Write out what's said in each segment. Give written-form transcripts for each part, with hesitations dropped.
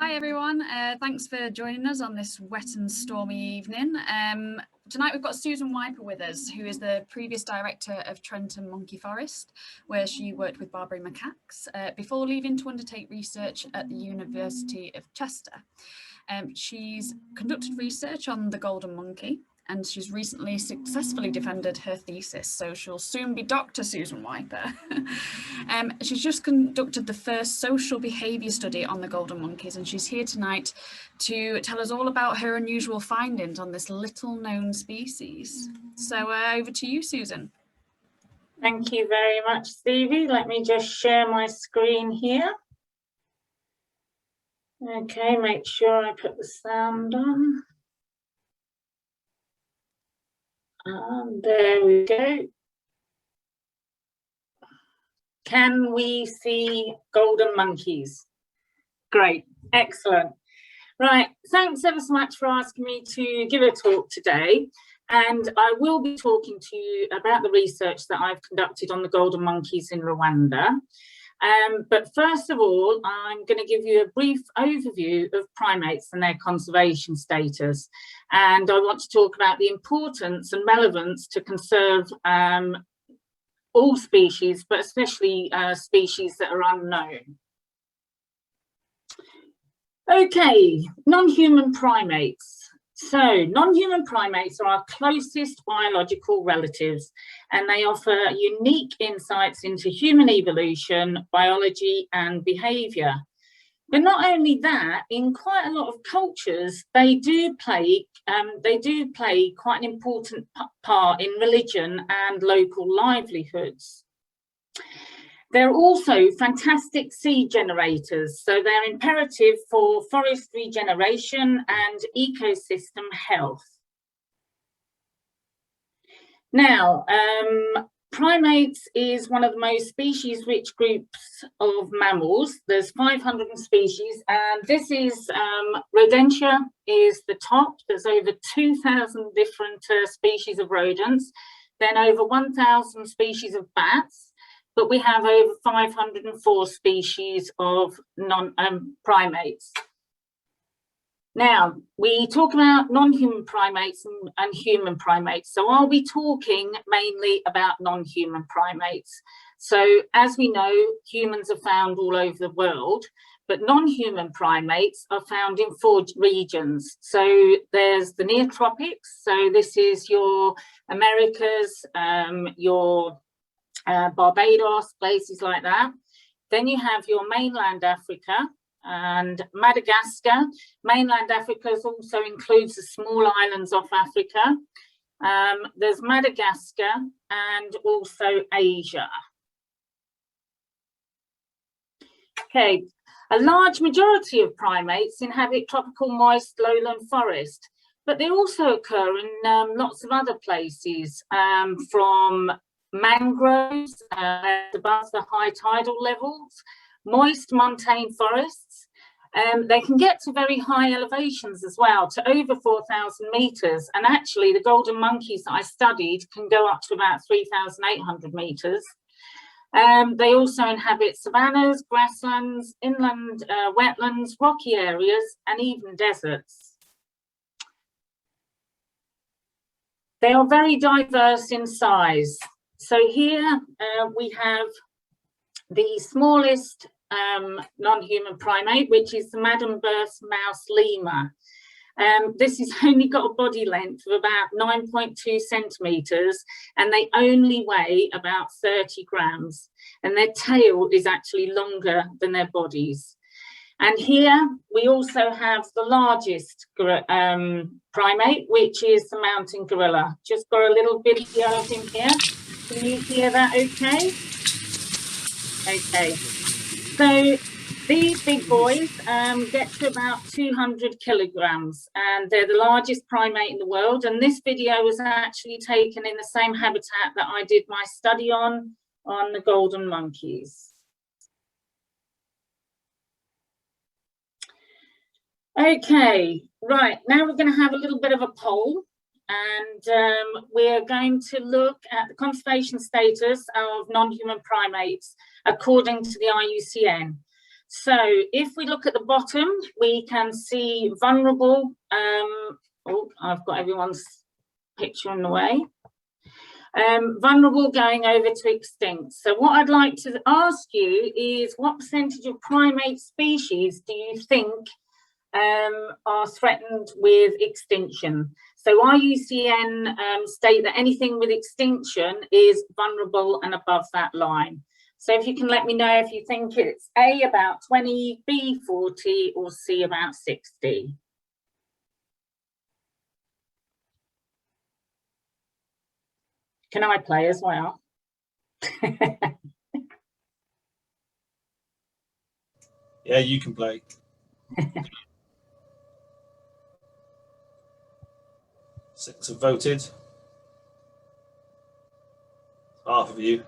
Hi everyone, thanks for joining us on this wet and stormy evening. Tonight we've got Susan Wiper with us, who is the previous director of Trenton Monkey Forest, where she worked with Barbary macaques before leaving to undertake research at the University of Chester. She's conducted research on the golden monkey, and she's recently successfully defended her thesis, so she'll soon be Dr. Susan Wiper. She's just conducted the first social behaviour study on the golden monkeys, and she's here tonight to tell us all about her unusual findings on this little known species. So over to you, Susan. Thank you very much, Stevie. Let me just share my screen here. Okay, make sure I put the sound on. And there we go. Can we see golden monkeys? Great, excellent. Right, thanks ever so much for asking me to give a talk today. And I will be talking to you about the research that I've conducted on the golden monkeys in Rwanda. But first of all, I'm going to give you a brief overview of primates and their conservation status. And I want to talk about the importance and relevance to conserve all species, but especially species that are unknown. Okay, non-human primates. So non-human primates are our closest biological relatives, and they offer unique insights into human evolution, biology and behaviour. But not only that, in quite a lot of cultures, they do play quite an important part in religion and local livelihoods. They're also fantastic seed generators, so they're imperative for forest regeneration and ecosystem health. Now, primates is one of the most species-rich groups of mammals. There's 500 species, and this is rodentia is the top. There's over 2,000 different species of rodents, then over 1,000 species of bats. But we have over 504 species of primates. Now, we talk about non-human primates and human primates. So I'll be talking mainly about non-human primates. So as we know, humans are found all over the world, but non-human primates are found in 4 regions. So there's the near tropics. So this is your Americas, your Barbados, places like that. Then you have your mainland Africa and Madagascar. Mainland Africa also includes the small islands off Africa. There's Madagascar and also Asia. Okay, a large majority of primates inhabit tropical moist lowland forest, but they also occur in lots of other places, from mangroves above the high tidal levels, moist montane forests. They can get to very high elevations as well, to over 4,000 meters. And actually the golden monkeys that I studied can go up to about 3,800 meters. They also inhabit savannas, grasslands, inland wetlands, rocky areas, and even deserts. They are very diverse in size. So here we have the smallest non-human primate, which is the Madagascar mouse lemur. This has only got a body length of about 9.2 centimetres, and they only weigh about 30 grams. And their tail is actually longer than their bodies. And here we also have the largest primate, which is the mountain gorilla. Just got a little video of him here. Can you hear that okay? Okay. So these big boys get to about 200 kilograms, and they're the largest primate in the world. And this video was actually taken in the same habitat that I did my study on the golden monkeys. Okay, right, now we're going to have a little bit of a poll, and we're going to look at the conservation status of non-human primates according to the IUCN. So if we look at the bottom, we can see vulnerable. Oh, I've got everyone's picture in the way. Vulnerable going over to extinct. So what I'd like to ask you is, what percentage of primate species do you think are threatened with extinction? So IUCN state that anything with extinction is vulnerable and above that line. So if you can let me know if you think it's A, about 20, B, 40, or C, about 60. Can I play as well? Yeah, you can play. 6 have voted. Half of you.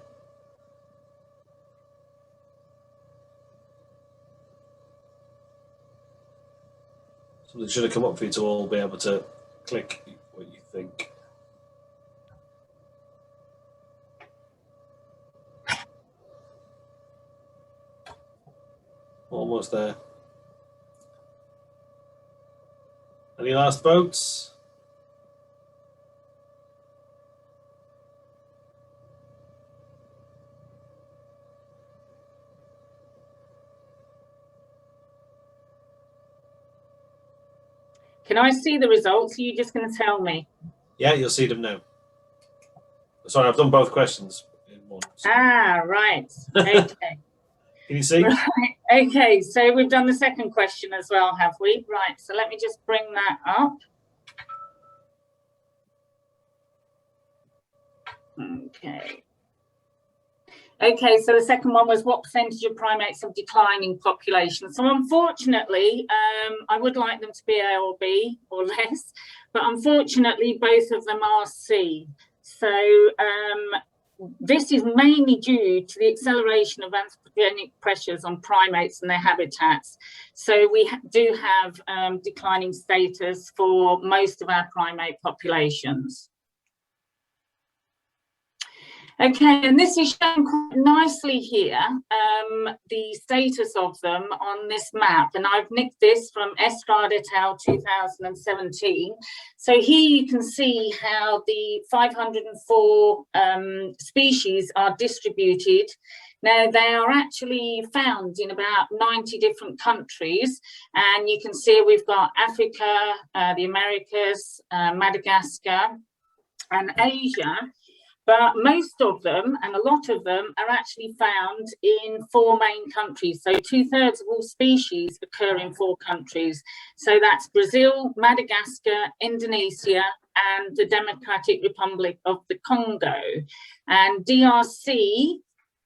Something should have come up for you to all be able to click what you think. Almost there. Any last votes? Can I see the results? Are you just going to tell me? Yeah, you'll see them now. Sorry, I've done both questions in one. So. Ah, right. Okay. Can you see? Right. Okay, so we've done the second question as well, have we? Right, so let me just bring that up. Okay. Okay, so the second one was, what percentage of primates have declining population? So unfortunately, I would like them to be A or B or less, but unfortunately both of them are C. So this is mainly due to the acceleration of anthropogenic pressures on primates and their habitats. So we do have declining status for most of our primate populations. Okay, and this is shown quite nicely here, the status of them on this map, and I've nicked this from Estrade et al. 2017. So here you can see how the 504 species are distributed. Now, they are actually found in about 90 different countries, and you can see we've got Africa, the Americas, Madagascar, and Asia. But most of them, and a lot of them, are actually found in 4 main countries. So 2/3 of all species occur in 4 countries. So that's Brazil, Madagascar, Indonesia, and the Democratic Republic of the Congo. And DRC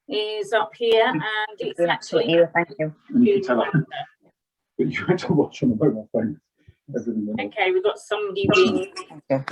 is up here, and it's actually... Thank you. But you had to watch on the mobile phone. Okay, we've got somebody being... Thank you.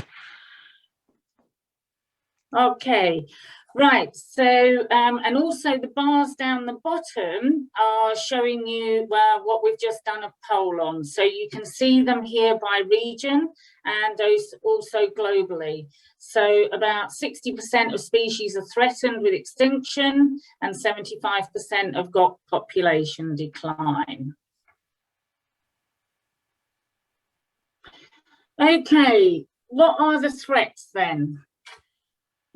Okay, right, so and also the bars down the bottom are showing you what we've just done a poll on. So you can see them here by region and also globally. So about 60% of species are threatened with extinction and 75% have got population decline. Okay, what are the threats then?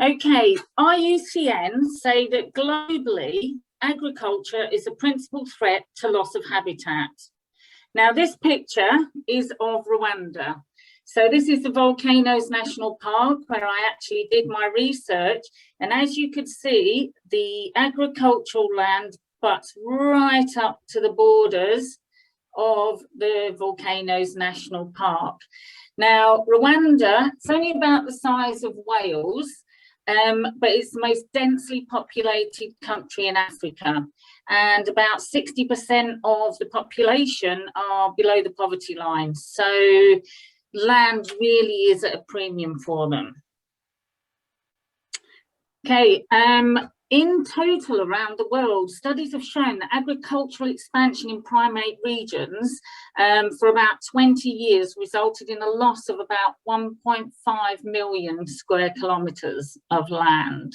Okay, IUCN say that globally, agriculture is a principal threat to loss of habitat. Now, this picture is of Rwanda. So this is the Volcanoes National Park, where I actually did my research. And as you could see, the agricultural land butts right up to the borders of the Volcanoes National Park. Now, Rwanda, it's only about the size of Wales, but it's the most densely populated country in Africa, and about 60% of the population are below the poverty line. So land really is at a premium for them. Okay, in total around the world, studies have shown that agricultural expansion in primate regions for about 20 years resulted in a loss of about 1.5 million square kilometres of land.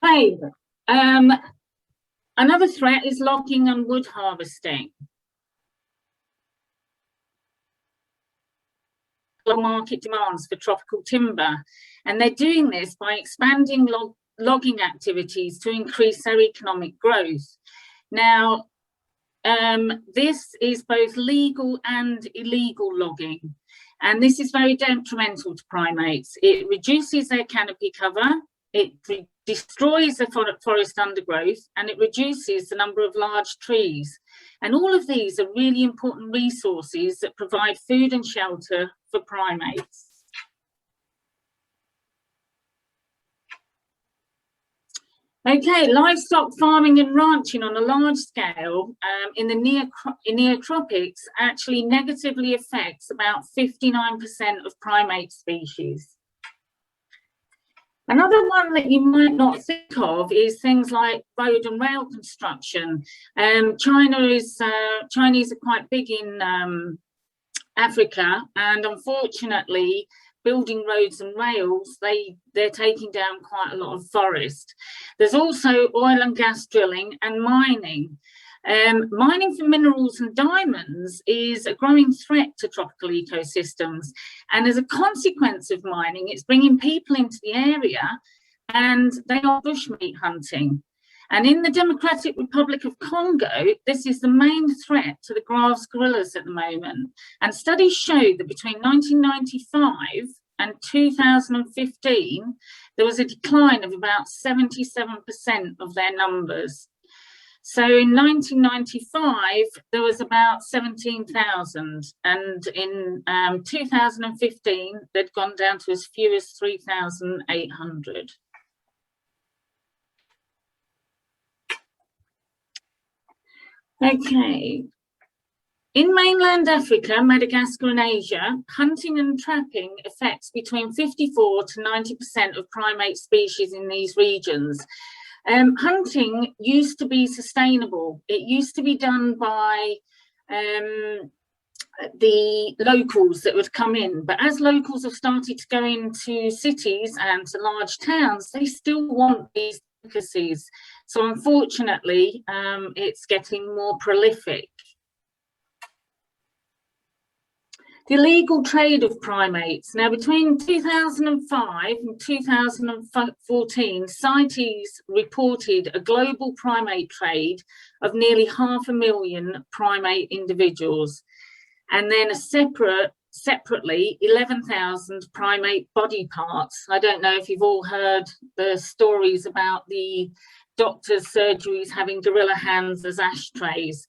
Okay, Another threat is logging and wood harvesting. Market demands for tropical timber, and they're doing this by expanding logging activities to increase their economic growth. Now, this is both legal and illegal logging, and this is very detrimental to primates. It reduces their canopy cover, it destroys the forest undergrowth, and it reduces the number of large trees. And all of these are really important resources that provide food and shelter for primates. Okay, livestock farming and ranching on a large scale in the neotropics actually negatively affects about 59% of primate species. Another one that you might not think of is things like road and rail construction. Chinese are quite big in Africa, and unfortunately, building roads and rails, they're taking down quite a lot of forest. There's also oil and gas drilling and mining. Mining for minerals and diamonds is a growing threat to tropical ecosystems. And as a consequence of mining, it's bringing people into the area, and they are bushmeat hunting. And in the Democratic Republic of Congo, this is the main threat to the grass gorillas at the moment. And studies show that between 1995 and 2015, there was a decline of about 77% of their numbers. So in 1995, there was about 17,000, and in 2015, they'd gone down to as few as 3,800. Okay. In mainland Africa, Madagascar and Asia, hunting and trapping affects between 54 to 90% of primate species in these regions. Hunting used to be sustainable. It used to be done by the locals that would come in. But as locals have started to go into cities and to large towns, they still want these delicacies. So unfortunately, it's getting more prolific. The illegal trade of primates. Now, between 2005 and 2014, CITES reported a global primate trade of nearly 500,000 primate individuals, and then separately 11,000 primate body parts. I don't know if you've all heard the stories about the doctors' surgeries having gorilla hands as ashtrays.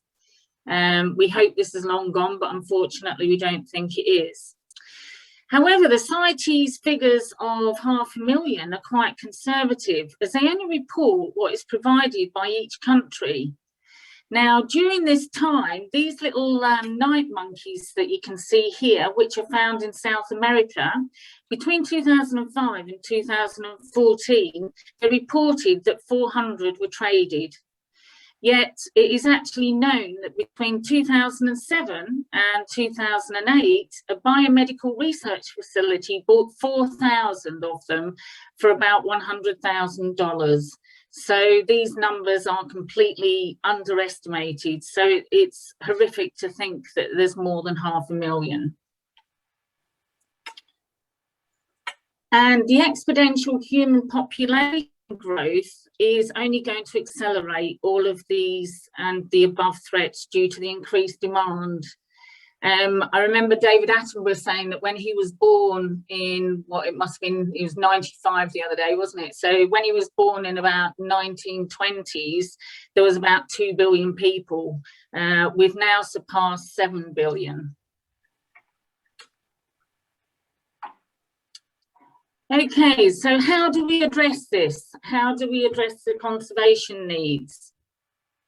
We hope this is long gone, but unfortunately we don't think it is. However, the CITES figures of 500,000 are quite conservative, as they only report what is provided by each country. Now, during this time, these little night monkeys that you can see here, which are found in South America, between 2005 and 2014, they reported that 400 were traded. Yet it is actually known that between 2007 and 2008, a biomedical research facility bought 4,000 of them for about $100,000. So these numbers are completely underestimated. So it's horrific to think that there's more than 500,000. And the exponential human population growth is only going to accelerate all of these and the above threats due to the increased demand. I remember David Attenborough saying that when he was born in what it must have been, he was 95 the other day, wasn't it? So when he was born in about 1920s, there was about 2 billion people. We've now surpassed 7 billion. Okay, so how do we address this? How do we address the conservation needs?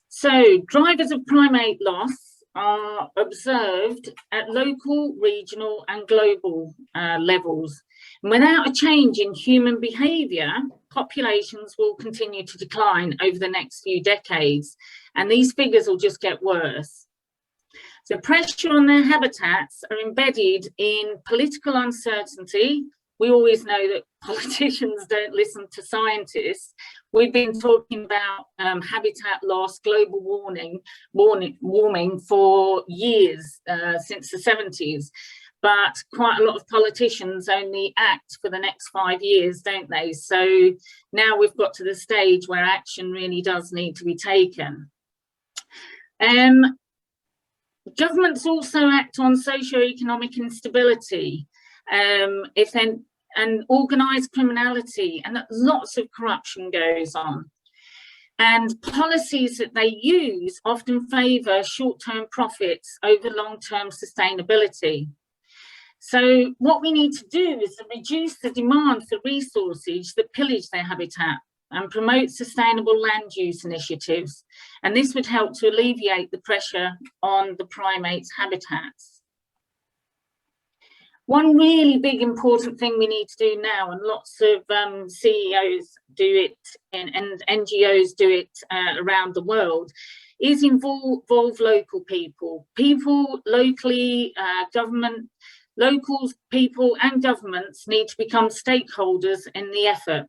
So drivers of primate loss are observed at local, regional and global levels. And without a change in human behaviour, populations will continue to decline over the next few decades, and these figures will just get worse. So pressure on their habitats are embedded in political uncertainty, we always know that politicians don't listen to scientists. We've been talking about habitat loss, global warming for years, since the 70s. But quite a lot of politicians only act for the next 5 years, don't they? So now we've got to the stage where action really does need to be taken. Governments also act on socio-economic instability, and organised criminality, and lots of corruption goes on. And policies that they use often favour short-term profits over long-term sustainability. So what we need to do is to reduce the demand for resources that pillage their habitat and promote sustainable land use initiatives. And this would help to alleviate the pressure on the primates' habitats. One really big important thing we need to do now, and lots of CEOs do it and NGOs do it around the world, is involve local people. People locally, locals, people and governments need to become stakeholders in the effort.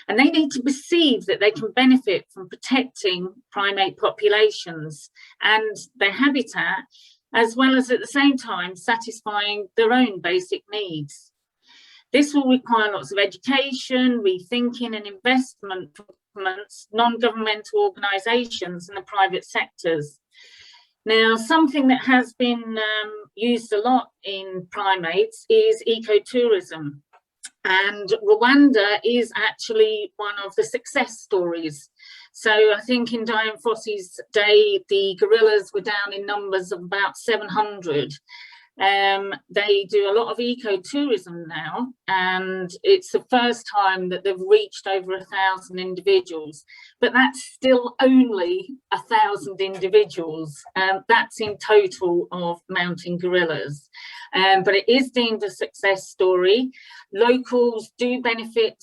And they need to perceive that they can benefit from protecting primate populations and their habitat, as well as at the same time satisfying their own basic needs. This will require lots of education, rethinking and investment from governments, non-governmental organisations and the private sectors. Now, something that has been used a lot in primates is ecotourism. And Rwanda is actually one of the success stories. So I think in Dian Fossey's day, the gorillas were down in numbers of about 700. They do a lot of ecotourism now, and it's the first time that they've reached over 1,000 individuals, but that's still only 1,000 individuals. That's in total of mountain gorillas, but it is deemed a success story. Locals do benefit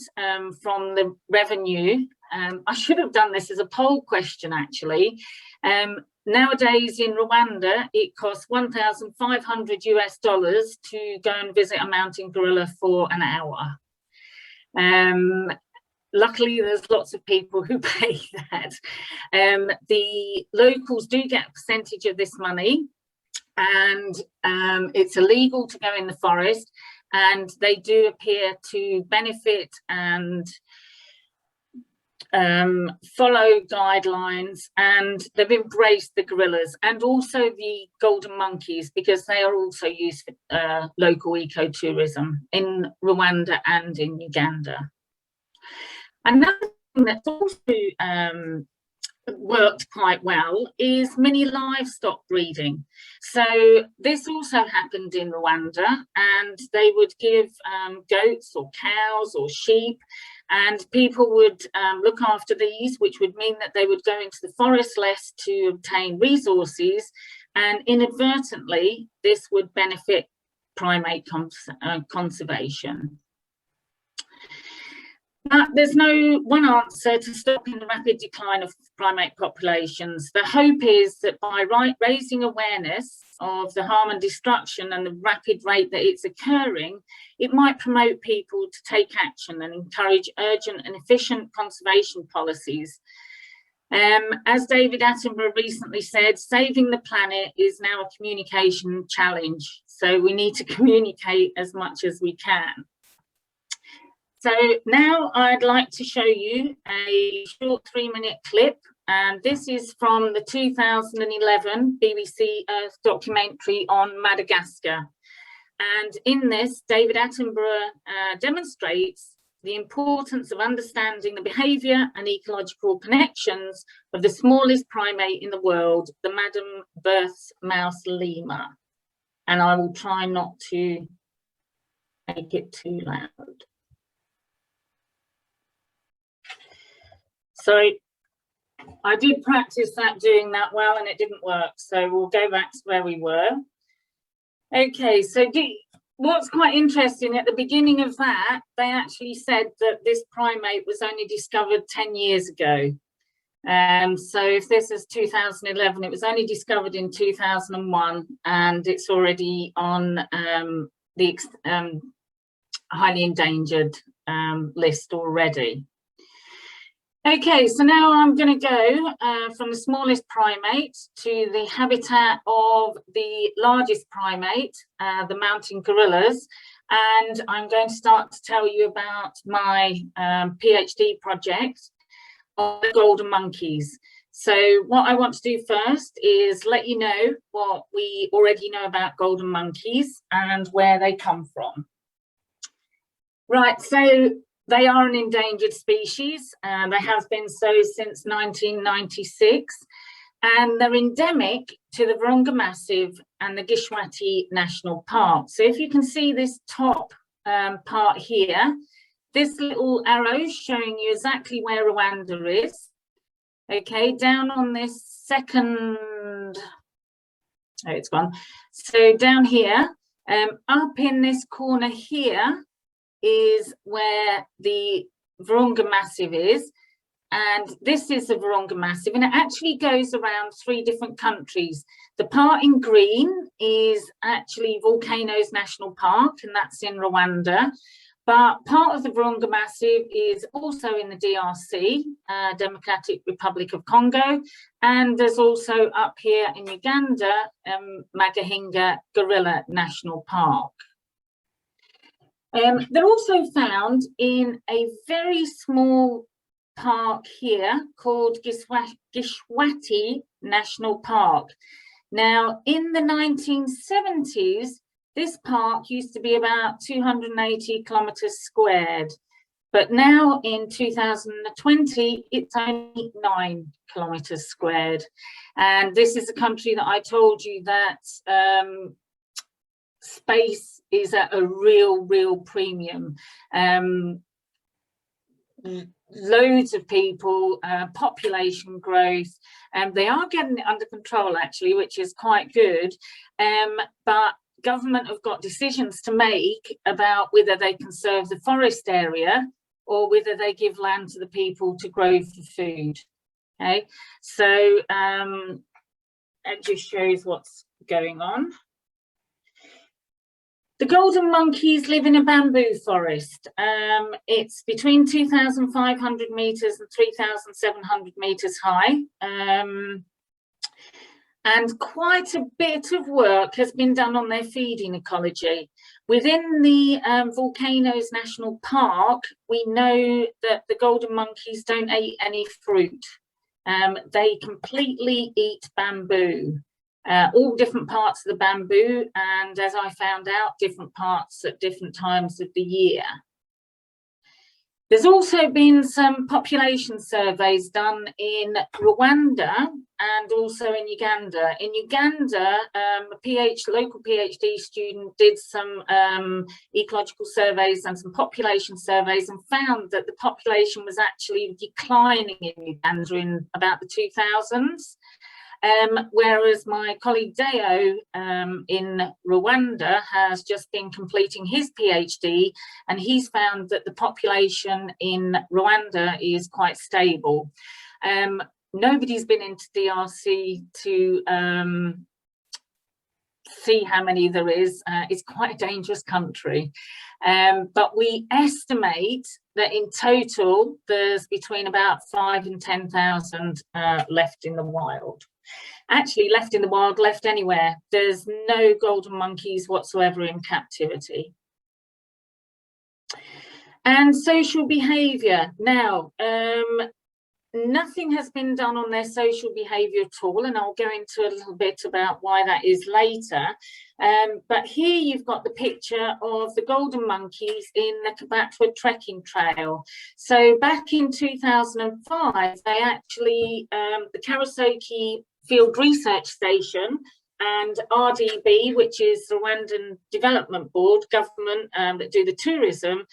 from the revenue. I should have done this as a poll question, actually. Nowadays in Rwanda, it costs $1,500 to go and visit a mountain gorilla for an hour. Luckily, there's lots of people who pay that. The locals do get a percentage of this money, and it's illegal to go in the forest, and they do appear to benefit and follow guidelines, and they've embraced the gorillas and also the golden monkeys, because they are also used for local ecotourism in Rwanda and in Uganda. Another thing that's also worked quite well is mini livestock breeding. So this also happened in Rwanda, and they would give goats or cows or sheep, and people would look after these, which would mean that they would go into the forest less to obtain resources, and inadvertently this would benefit primate conservation. But there's no one answer to stopping the rapid decline of primate populations. The hope is that by raising awareness of the harm and destruction and the rapid rate that it's occurring, it might promote people to take action and encourage urgent and efficient conservation policies. As David Attenborough recently said, saving the planet is now a communication challenge. So we need to communicate as much as we can. So now I'd like to show you a short 3-minute clip, and this is from the 2011 BBC Earth documentary on Madagascar. And in this, David attenborough demonstrates the importance of understanding the behaviour and ecological connections of the smallest primate in the world, the Madam Berth's mouse lemur. And I will try not to make it too loud. So I did practice that, doing that well, and it didn't work. So we'll go back to where we were. Okay, so what's quite interesting, at the beginning of that, they actually said that this primate was only discovered 10 years ago. So if this is 2011, it was only discovered in 2001, and it's already on highly endangered list already. Okay, so now I'm going to go from the smallest primate to the habitat of the largest primate, the mountain gorillas, and I'm going to start to tell you about my PhD project on the golden monkeys. So what I want to do first is let you know what we already know about golden monkeys and where they come from. Right, so they are an endangered species, and they have been so since 1996, and they're endemic to the Virunga Massif and the Gishwati National Park. So if you can see this top part here, this little arrow showing you exactly where Rwanda is. Okay, down on this second, oh, it's gone. So down here, up in this corner here is where the Virunga Massif is. And this is the Virunga Massif, and it actually goes around 3 different countries. The part in green is actually Volcanoes National Park, and that's in Rwanda. But part of the Virunga Massif is also in the DRC, Democratic Republic of Congo, and there's also up here in Uganda, Magahinga Gorilla National Park. They're also found in a very small park here called Gishwati National Park. Now, in the 1970s, this park used to be about 280 kilometers squared, but now in 2020, it's only 9 kilometers squared. And this is a country that I told you that space is at a real premium. Loads of people, population growth, and they are getting it under control actually, which is quite good. But government have got decisions to make about whether they conserve the forest area or whether they give land to the people to grow for food. Okay, so it just shows what's going on. The golden monkeys live in a bamboo forest. It's between 2,500 meters and 3,700 meters high. And quite a bit of work has been done on their feeding ecology. Within the Volcanoes National Park, we know that the golden monkeys don't eat any fruit. They completely eat bamboo. All different parts of the bamboo, and as I found out, different parts at different times of the year. There's also been some population surveys done in Rwanda and also in Uganda. In Uganda, a local PhD student did some ecological surveys and some population surveys and found that the population was actually declining in Uganda in about the 2000s. Whereas my colleague Deo in Rwanda has just been completing his PhD, and he's found that the population in Rwanda is quite stable. Nobody's been into DRC to see how many there is. It's quite a dangerous country. But we estimate that in total, there's between about 5,000 and 10,000 left in the wild. Actually, left in the wild, left anywhere. There's no golden monkeys whatsoever in captivity. And social behaviour. Now, nothing has been done on their social behaviour at all, and I'll go into a little bit about why that is later. But here you've got the picture of the golden monkeys in the Kabatwa trekking trail. So back in 2005, they actually, the Karasoke Field Research Station and RDB, which is the Rwandan Development Board, government that do the tourism,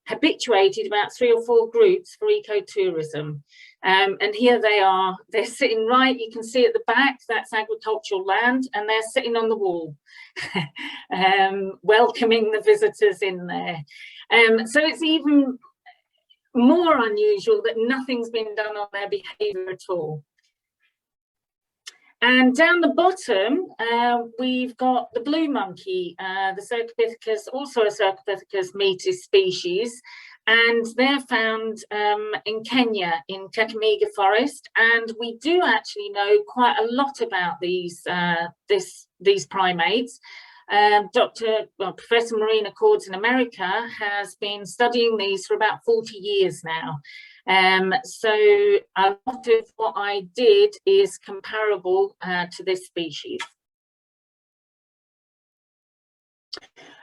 habituated about 3 or 4 groups for ecotourism. And here they are, they're sitting right, you can see at the back, that's agricultural land, and they're sitting on the wall, welcoming the visitors in there. So it's even more unusual that nothing's been done on their behaviour at all. And down the bottom, we've got the blue monkey, the Cercopithecus, also a Cercopithecus metis species, and they're found in Kenya, in Kakamega Forest. And we do actually know quite a lot about these primates. Professor Marina Cords in America has been studying these for about 40 years now. So a lot of what I did is comparable to this species.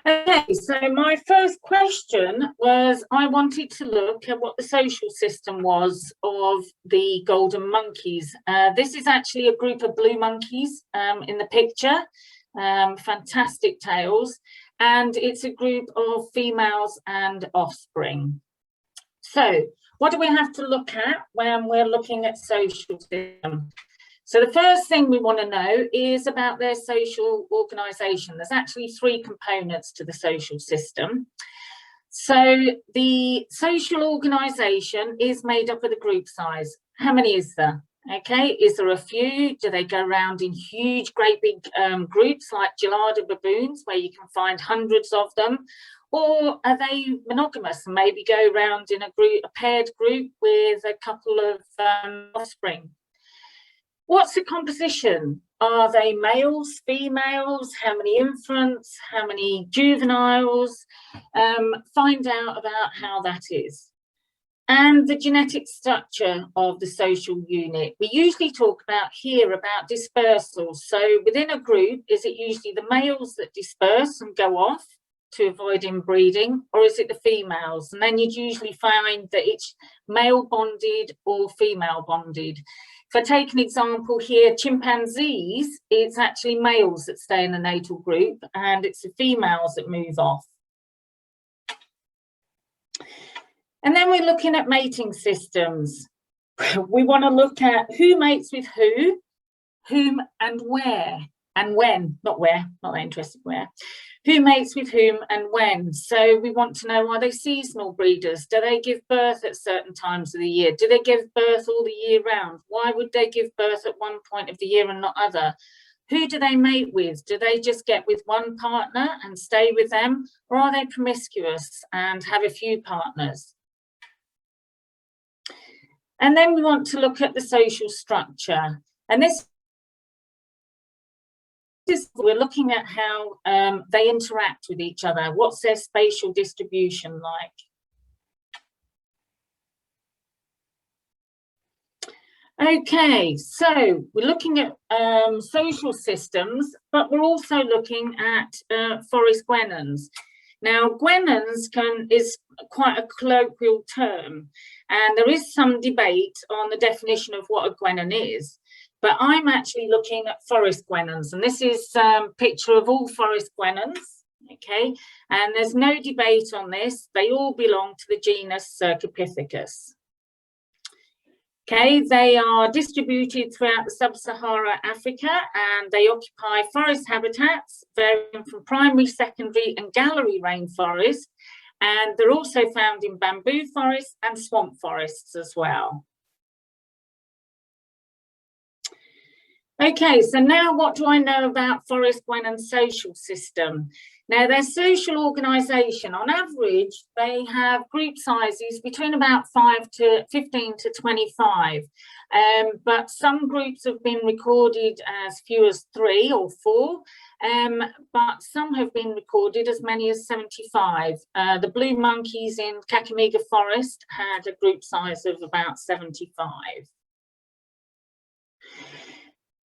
Okay, so my first question was, I wanted to look at what the social system was of the golden monkeys. This is actually a group of blue monkeys in the picture, fantastic tails, and it's a group of females and offspring. So what do we have to look at when we're looking at social system? So the first thing we want to know is about their social organisation. There's actually three components to the social system. So the social organisation is made up of the group size. How many is there? Okay, is there a few? Do they go around in huge, great big groups like gelada baboons, where you can find hundreds of them? Or are they monogamous and maybe go around in a paired group with a couple of offspring? What's the composition? Are they males, females? How many infants? How many juveniles? Find out about how that is. And the genetic structure of the social unit. We usually talk about dispersal. So within a group, is it usually the males that disperse and go off to avoid inbreeding, or is it the females? And then you'd usually find that it's male bonded or female bonded. If I take an example here, chimpanzees, it's actually males that stay in the natal group and it's the females that move off. And then we're looking at mating systems. We want to look at who mates with whom and where and when, not where, not that interested where. Who mates with whom and when? So we want to know, are they seasonal breeders? Do they give birth at certain times of the year? Do they give birth all the year round? Why would they give birth at one point of the year and not other? Who do they mate with? Do they just get with one partner and stay with them? Or are they promiscuous and have a few partners? And then we want to look at the social structure. And this is, we're looking at how they interact with each other. What's their spatial distribution like? Okay, so we're looking at social systems, but we're also looking at forest gwenons. Now, gwenons is quite a colloquial term, and there is some debate on the definition of what a gwenon is. But I'm actually looking at forest gwenons, and this is a picture of all forest gwenons, okay? And there's no debate on this. They all belong to the genus Cercopithecus. Okay, they are distributed throughout the sub-Sahara Africa, and they occupy forest habitats varying from primary, secondary and gallery rainforest. And they're also found in bamboo forests and swamp forests as well. Okay, so now what do I know about forest gwenon's social system? Now, their social organisation, on average, they have group sizes between about 15 to 25. But some groups have been recorded as few as 3 or 4, but some have been recorded as many as 75. The blue monkeys in Kakamega Forest had a group size of about 75.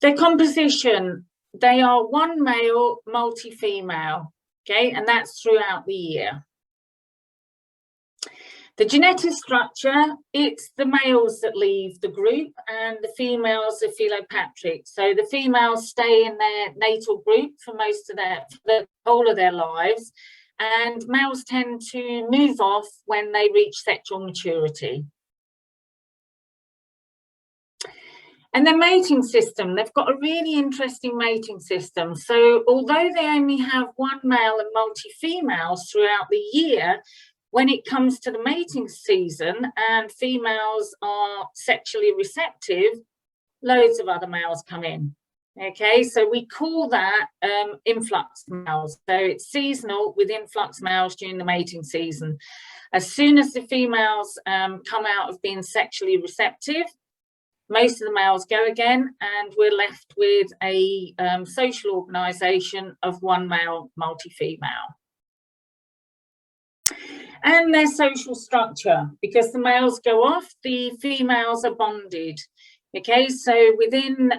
Their composition, they are one male, multi-female, okay, and that's throughout the year. The genetic structure, it's the males that leave the group and the females are philopatric. So the females stay in their natal group for most of the whole of their lives, and males tend to move off when they reach sexual maturity. And their mating system, they've got a really interesting mating system. So although they only have one male and multi-females throughout the year, when it comes to the mating season and females are sexually receptive, loads of other males come in. Okay, so we call that influx males. So it's seasonal with influx males during the mating season. As soon as the females come out of being sexually receptive, most of the males go again, and we're left with a social organisation of one male, multi-female. And their social structure, because the males go off, the females are bonded. Okay, so within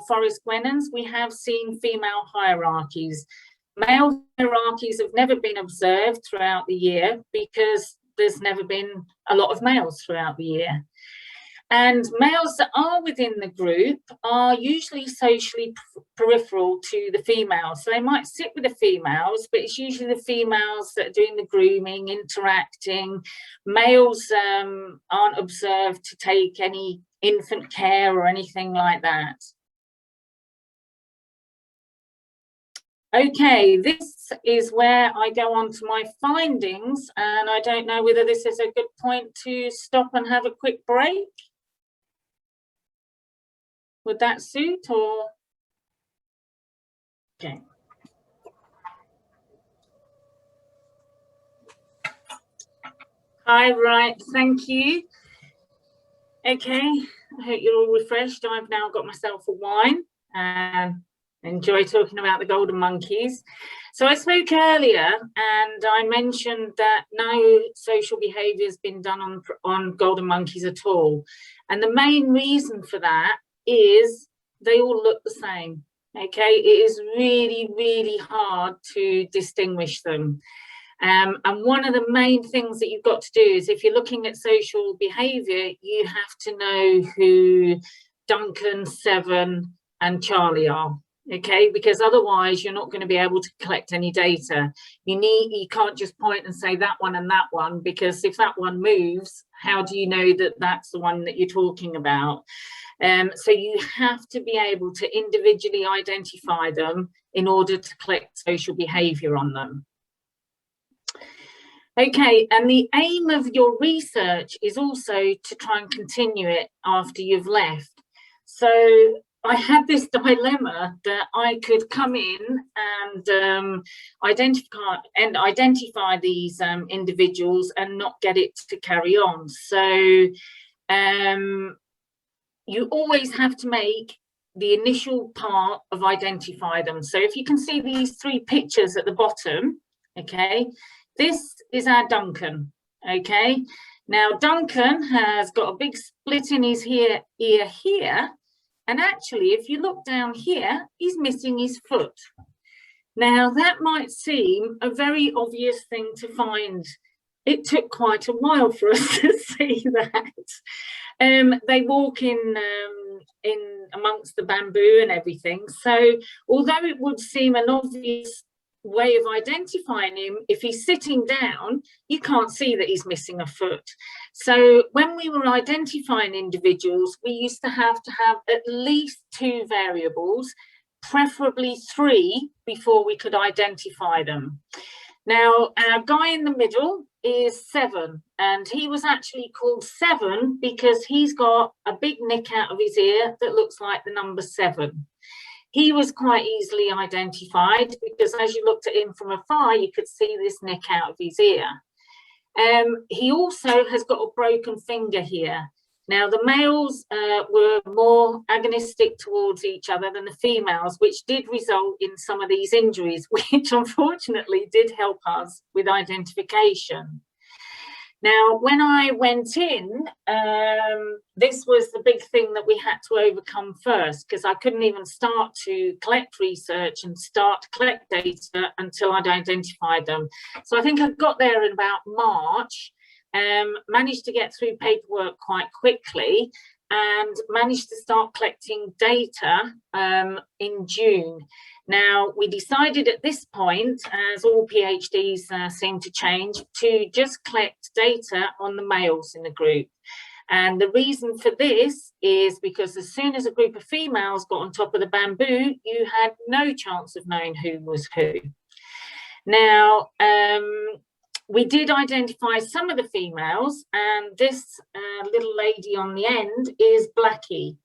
forest gwenons, we have seen female hierarchies. Male hierarchies have never been observed throughout the year because there's never been a lot of males throughout the year. And males that are within the group are usually socially peripheral to the females. So they might sit with the females, but it's usually the females that are doing the grooming, interacting. Males aren't observed to take any infant care or anything like that. Okay, this is where I go on to my findings, and I don't know whether this is a good point to stop and have a quick break. Would that suit, or? Okay. Hi, right, thank you. Okay, I hope you're all refreshed. I've now got myself a wine and enjoy talking about the golden monkeys. So I spoke earlier and I mentioned that no social behaviour has been done on golden monkeys at all. And the main reason for that is they all look the same. Okay, it is really, really hard to distinguish them. And one of the main things that you've got to do is, if you're looking at social behaviour, you have to know who Duncan, Seven and Charlie are. Okay, because otherwise you're not going to be able to collect any data. You can't just point and say that one and that one, because if that one moves, how do you know that that's the one that you're talking about? So you have to be able to individually identify them in order to collect social behaviour on them. Okay, and the aim of your research is also to try and continue it after you've left. So I had this dilemma that I could come in and identify these individuals and not get it to carry on. So you always have to make the initial part of identify them. So if you can see these three pictures at the bottom, okay, this is our Duncan. Okay, now Duncan has got a big split in his ear here. And actually, if you look down here, he's missing his foot. Now, that might seem a very obvious thing to find. It took quite a while for us to see that. They walk in amongst the bamboo and everything. So, although it would seem an obvious way of identifying him, if he's sitting down, you can't see that he's missing a foot. So when we were identifying individuals, we used to have at least 2 variables, preferably 3, before we could identify them. Now, our guy in the middle is Seven, and he was actually called Seven because he's got a big nick out of his ear that looks like the number 7. He was quite easily identified because as you looked at him from afar, you could see this nick out of his ear. He also has got a broken finger here. Now, the males were more agonistic towards each other than the females, which did result in some of these injuries, which unfortunately did help us with identification. Now, when I went in, this was the big thing that we had to overcome first, because I couldn't even start to collect research and start to collect data until I'd identified them. So I think I got there in about March, managed to get through paperwork quite quickly and managed to start collecting data in June. Now, we decided at this point, as all PhDs seem to change, to just collect data on the males in the group. And the reason for this is because as soon as a group of females got on top of the bamboo, you had no chance of knowing who was who. Now, we did identify some of the females, and this little lady on the end is Blackie.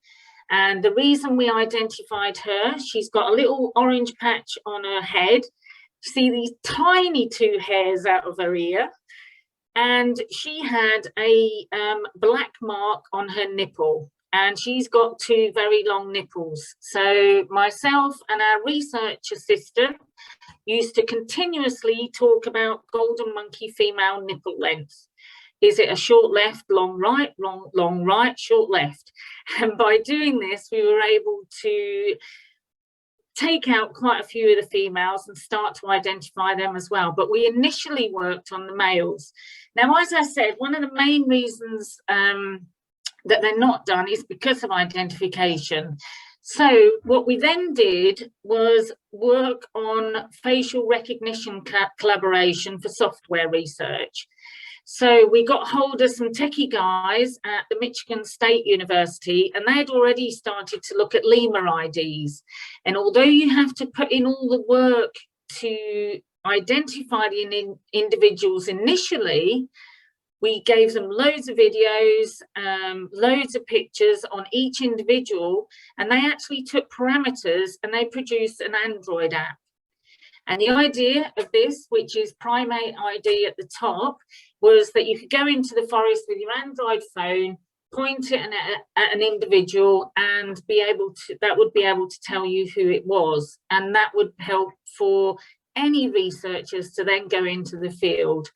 And the reason we identified her, she's got a little orange patch on her head. See these tiny 2 hairs out of her ear. And she had a black mark on her nipple. And she's got 2 very long nipples. So myself and our research assistant used to continuously talk about golden monkey female nipple length. Is it a short left, long right, long right, short left? And by doing this, we were able to take out quite a few of the females and start to identify them as well. But we initially worked on the males. Now, as I said, one of the main reasons that they're not done is because of identification. So what we then did was work on facial recognition collaboration for software research. So we got hold of some techie guys at the Michigan State University, and they had already started to look at lemur IDs. And although you have to put in all the work to identify the individuals initially, we gave them loads of videos, loads of pictures on each individual, and they actually took parameters and they produced an Android app. And the idea of this, which is Primate ID at the top, was that you could go into the forest with your Android phone, point it at an individual, and that would be able to tell you who it was. And that would help for any researchers to then go into the field.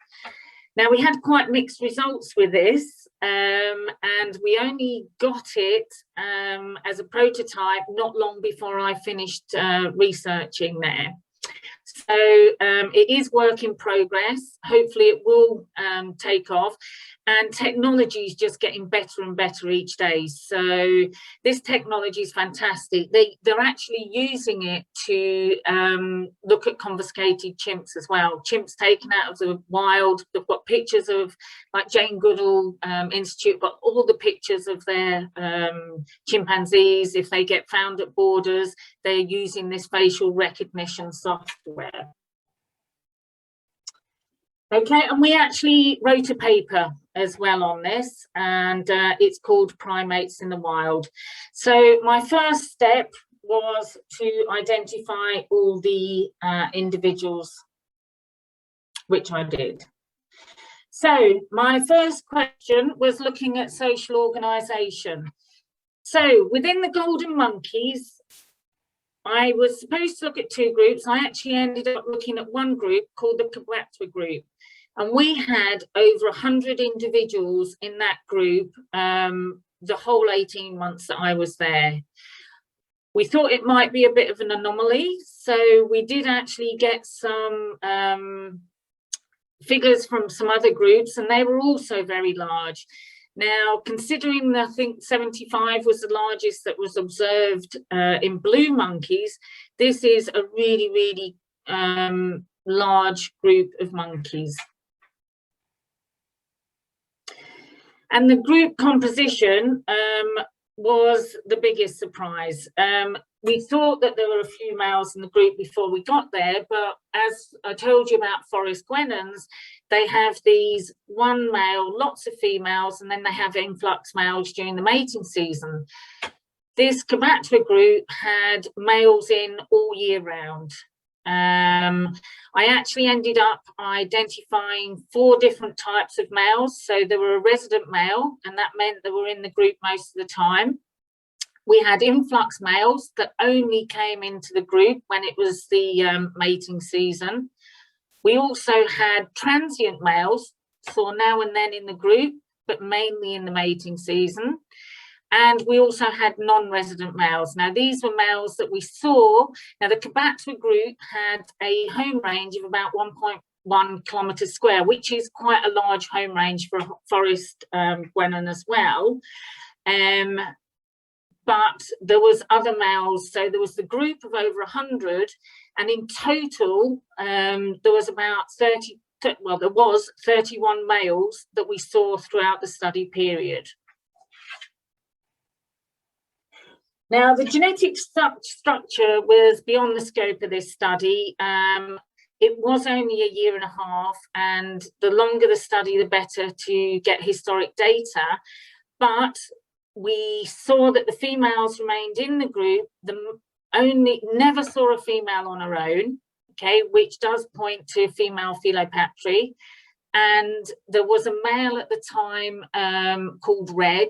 Now, we had quite mixed results with this, and we only got it as a prototype not long before I finished researching there. So it is work in progress. Hopefully it will take off, and technology is just getting better and better each day. So this technology is fantastic. They're actually using it to look at confiscated chimps as well. Chimps taken out of the wild. They've got pictures of, like Jane Goodall Institute, got all the pictures of their chimpanzees. If they get found at borders, they're using this facial recognition software. Okay, and we actually wrote a paper as well on this, and it's called Primates in the Wild. So my first step was to identify all the individuals, which I did. So my first question was looking at social organisation. So within the golden monkeys, I was supposed to look at 2 groups. I actually ended up looking at one group called the Kabatwa group. And we had over 100 individuals in that group the whole 18 months that I was there. We thought it might be a bit of an anomaly. So we did actually get some figures from some other groups, and they were also very large. Now, considering I think 75 was the largest that was observed in blue monkeys, this is a really, really large group of monkeys. And the group composition was the biggest surprise. We thought that there were a few males in the group before we got there, but as I told you about forest gwenons, they have these one male, lots of females, and then they have influx males during the mating season. This Kabatwa group had males in all year round. I actually ended up identifying 4 different types of males. So there were a resident male, and that meant they were in the group most of the time. We had influx males that only came into the group when it was the mating season. We also had transient males, saw now and then in the group, but mainly in the mating season. And we also had non-resident males. Now, these were males that we saw. Now, the Kabatwa group had a home range of about 1.1 kilometres square, which is quite a large home range for a forest gwenon as well. But there was other males. So there was the group of over 100. And in total, there was about 31 males that we saw throughout the study period. Now, the genetic structure was beyond the scope of this study. It was only a year and a half, and the longer the study, the better to get historic data. But we saw that the females remained in the group. Never saw a female on her own, okay, which does point to female philopatry. And there was a male at the time called Red,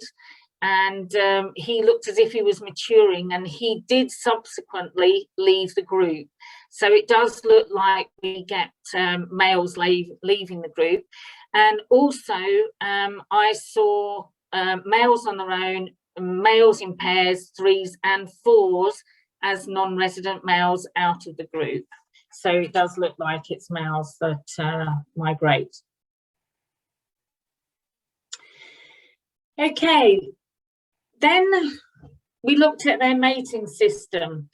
and he looked as if he was maturing, and he did subsequently leave the group. So it does look like we get males leaving the group. And also I saw males on their own, males in pairs, 3s and 4s as non-resident males out of the group. So it does look like it's males that migrate. Okay, then we looked at their mating system.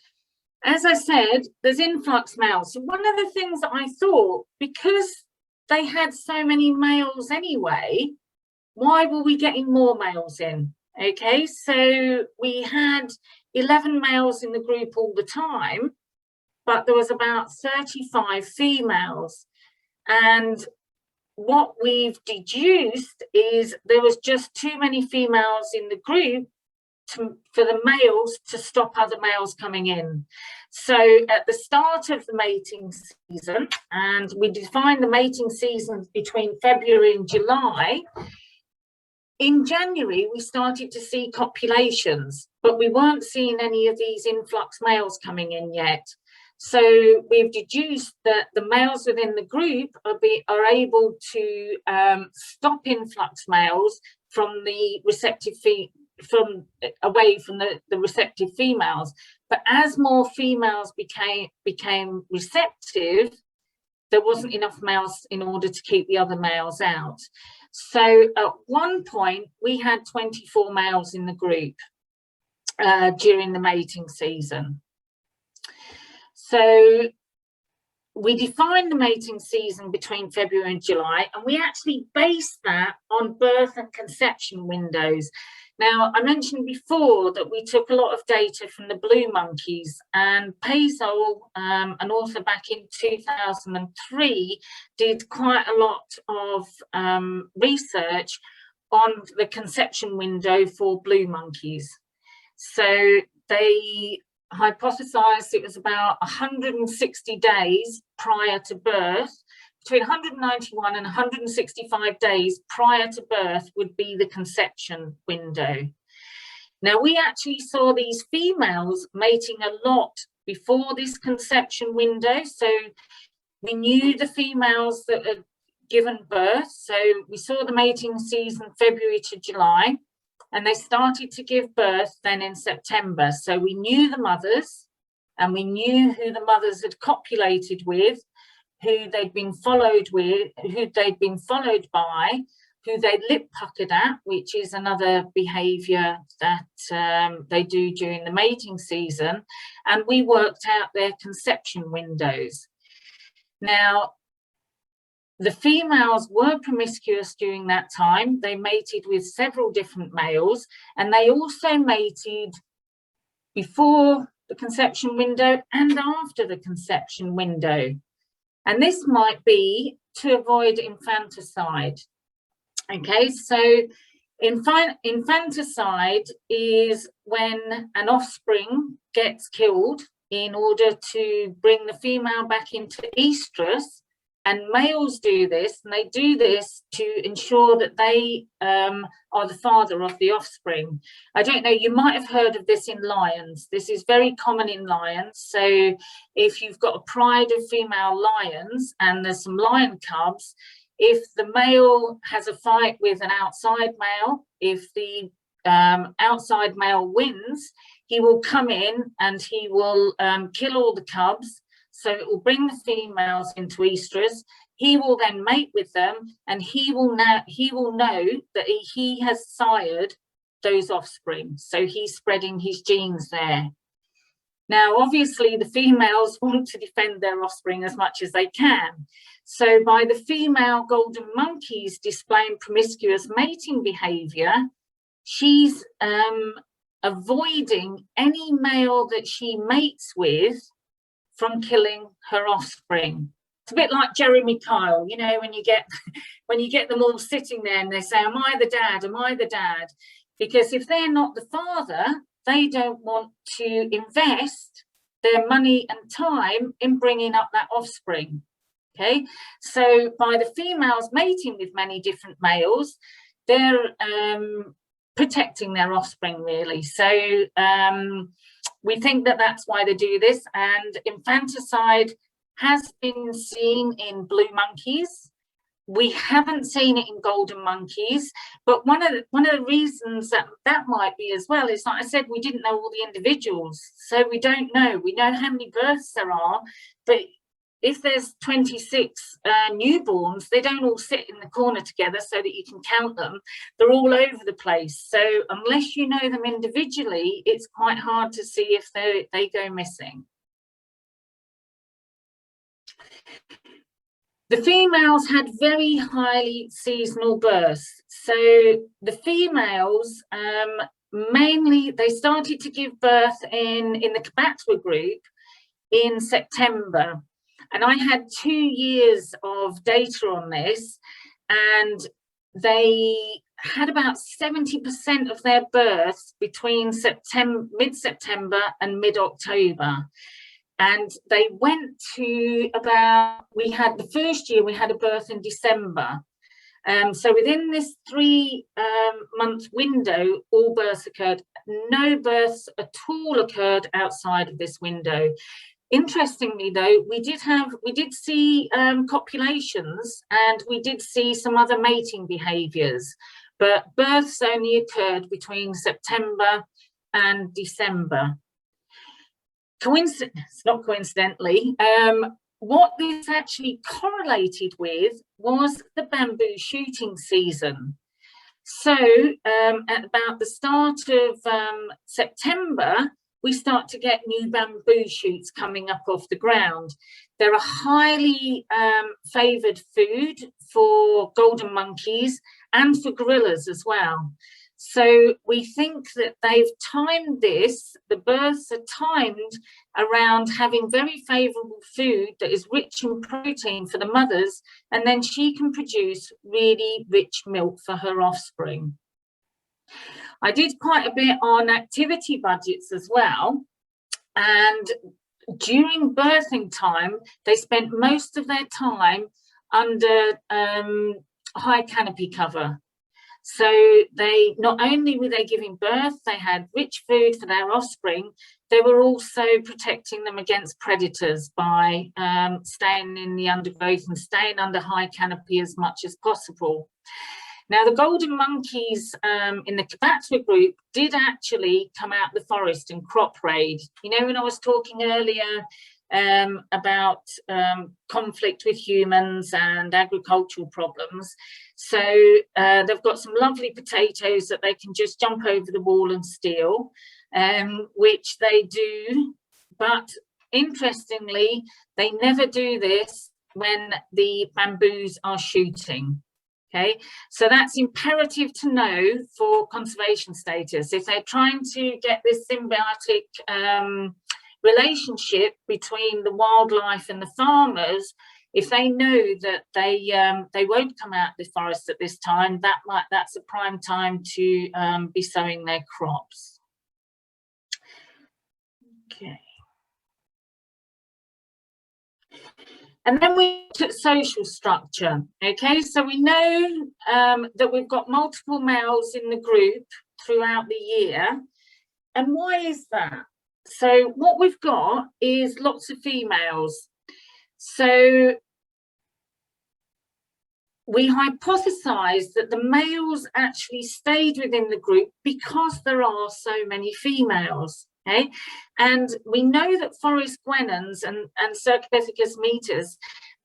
As I said, there's influx males. So one of the things that I thought, because they had so many males anyway, why were we getting more males in? Okay, so we had 11 males in the group all the time, but there was about 35 females. And what we've deduced is there was just too many females in the group for the males to stop other males coming in. So at the start of the mating season, and we define the mating season between February and July, in January we started to see copulations, but we weren't seeing any of these influx males coming in yet. So we've deduced that the males within the group are able to stop influx males from the receptive away from the receptive females. But as more females became receptive, there wasn't enough males in order to keep the other males out. So at one point we had 24 males in the group during the mating season. So we defined the mating season between February and July, and we actually based that on birth and conception windows. Now, I mentioned before that we took a lot of data from the blue monkeys, and Pazol, an author back in 2003, did quite a lot of research on the conception window for blue monkeys. So they hypothesized it was about 160 days prior to birth. Between 191 and 165 days prior to birth would be the conception window. Now, we actually saw these females mating a lot before this conception window. So we knew the females that had given birth. So we saw the mating season February to July, and they started to give birth then in September. So we knew the mothers, and we knew who the mothers had copulated with, who they'd been followed with, who they'd been followed by, who they'd lip puckered at, which is another behaviour that they do during the mating season. And we worked out their conception windows. Now, the females were promiscuous during that time. They mated with several different males, and they also mated before the conception window and after the conception window. And this might be to avoid infanticide. Okay, so infanticide is when an offspring gets killed in order to bring the female back into estrus. And males do this, and they do this to ensure that they are the father of the offspring. I don't know, you might have heard of this in lions. This is very common in lions. So if you've got a pride of female lions and there's some lion cubs, if the male has a fight with an outside male, if the outside male wins, he will come in and he will kill all the cubs. So it will bring the females into estrus. He will then mate with them, and he will know that he has sired those offspring. So he's spreading his genes there. Now, obviously, the females want to defend their offspring as much as they can. So by the female golden monkeys displaying promiscuous mating behaviour, she's avoiding any male that she mates with from killing her offspring. It's a bit like Jeremy Kyle, you know, when you get them all sitting there and they say, am I the dad? Am I the dad? because if they're not the father, they don't want to invest their money and time in bringing up that offspring. Okay, so by the females mating with many different males, they're protecting their offspring, really. So we think that that's why they do this. And infanticide has been seen in blue monkeys. We haven't seen it in golden monkeys, but one of the reasons that might be as well is, like I said, we didn't know all the individuals, so we don't know. We know how many births there are, but if there's 26 newborns, they don't all sit in the corner together so that you can count them. They're all over the place. So unless you know them individually, it's quite hard to see if they go missing. The females had very highly seasonal births. So the females, mainly, they started to give birth in the Attenborough group in September. And I had 2 years of data on this, and they had about 70% of their births between mid-September and mid-October. And they went to about, we had the first year, we had a birth in December. So within this 3-month window, all births occurred. No births at all occurred outside of this window. Interestingly, though, we did see copulations, and we did see some other mating behaviours, but births only occurred between September and December. Not coincidentally, what this actually correlated with was the bamboo shooting season. So at about the start of September, we start to get new bamboo shoots coming up off the ground. They're a highly favoured food for golden monkeys and for gorillas as well. So we think that they've timed this, the births are timed around having very favourable food that is rich in protein for the mothers, and then she can produce really rich milk for her offspring. I did quite a bit on activity budgets as well, and during birthing time, they spent most of their time under high canopy cover. So they, not only were they giving birth, they had rich food for their offspring, they were also protecting them against predators by staying in the undergrowth and staying under high canopy as much as possible. Now, the golden monkeys in the Attenborough group did actually come out the forest and crop raid. You know, when I was talking earlier about conflict with humans and agricultural problems. So they've got some lovely potatoes that they can just jump over the wall and steal, which they do. But interestingly, they never do this when the bamboos are shooting. Okay, so that's imperative to know for conservation status. If they're trying to get this symbiotic relationship between the wildlife and the farmers, if they know that they won't come out of the forest at this time, that's a prime time to be sowing their crops. Okay. And then we looked at social structure. Okay, so we know that we've got multiple males in the group throughout the year. And why is that? So what we've got is lots of females. So we hypothesised that the males actually stayed within the group because there are so many females. Okay, and we know that forest guenons and Cercopithecus metres,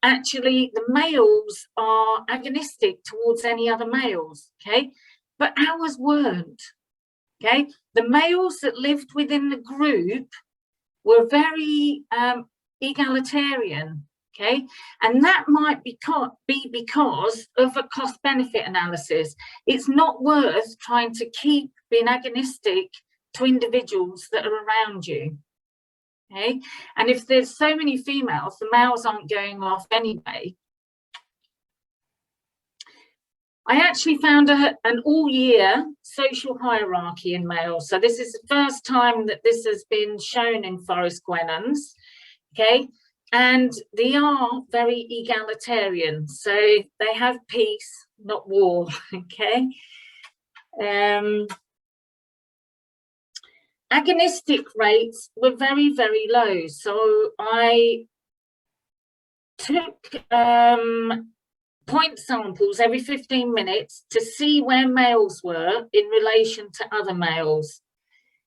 actually the males are agonistic towards any other males. Okay, but ours weren't. Okay, the males that lived within the group were very egalitarian. Okay, and that might be because of a cost-benefit analysis. It's not worth trying to keep being agonistic to individuals that are around you. Okay, and if there's so many females, the males aren't going off anyway. I actually found an all-year social hierarchy in males. So this is the first time that this has been shown in forest gwenons, okay? And they are very egalitarian. So they have peace, not war, okay? Agonistic rates were very, very low. So I took point samples every 15 minutes to see where males were in relation to other males.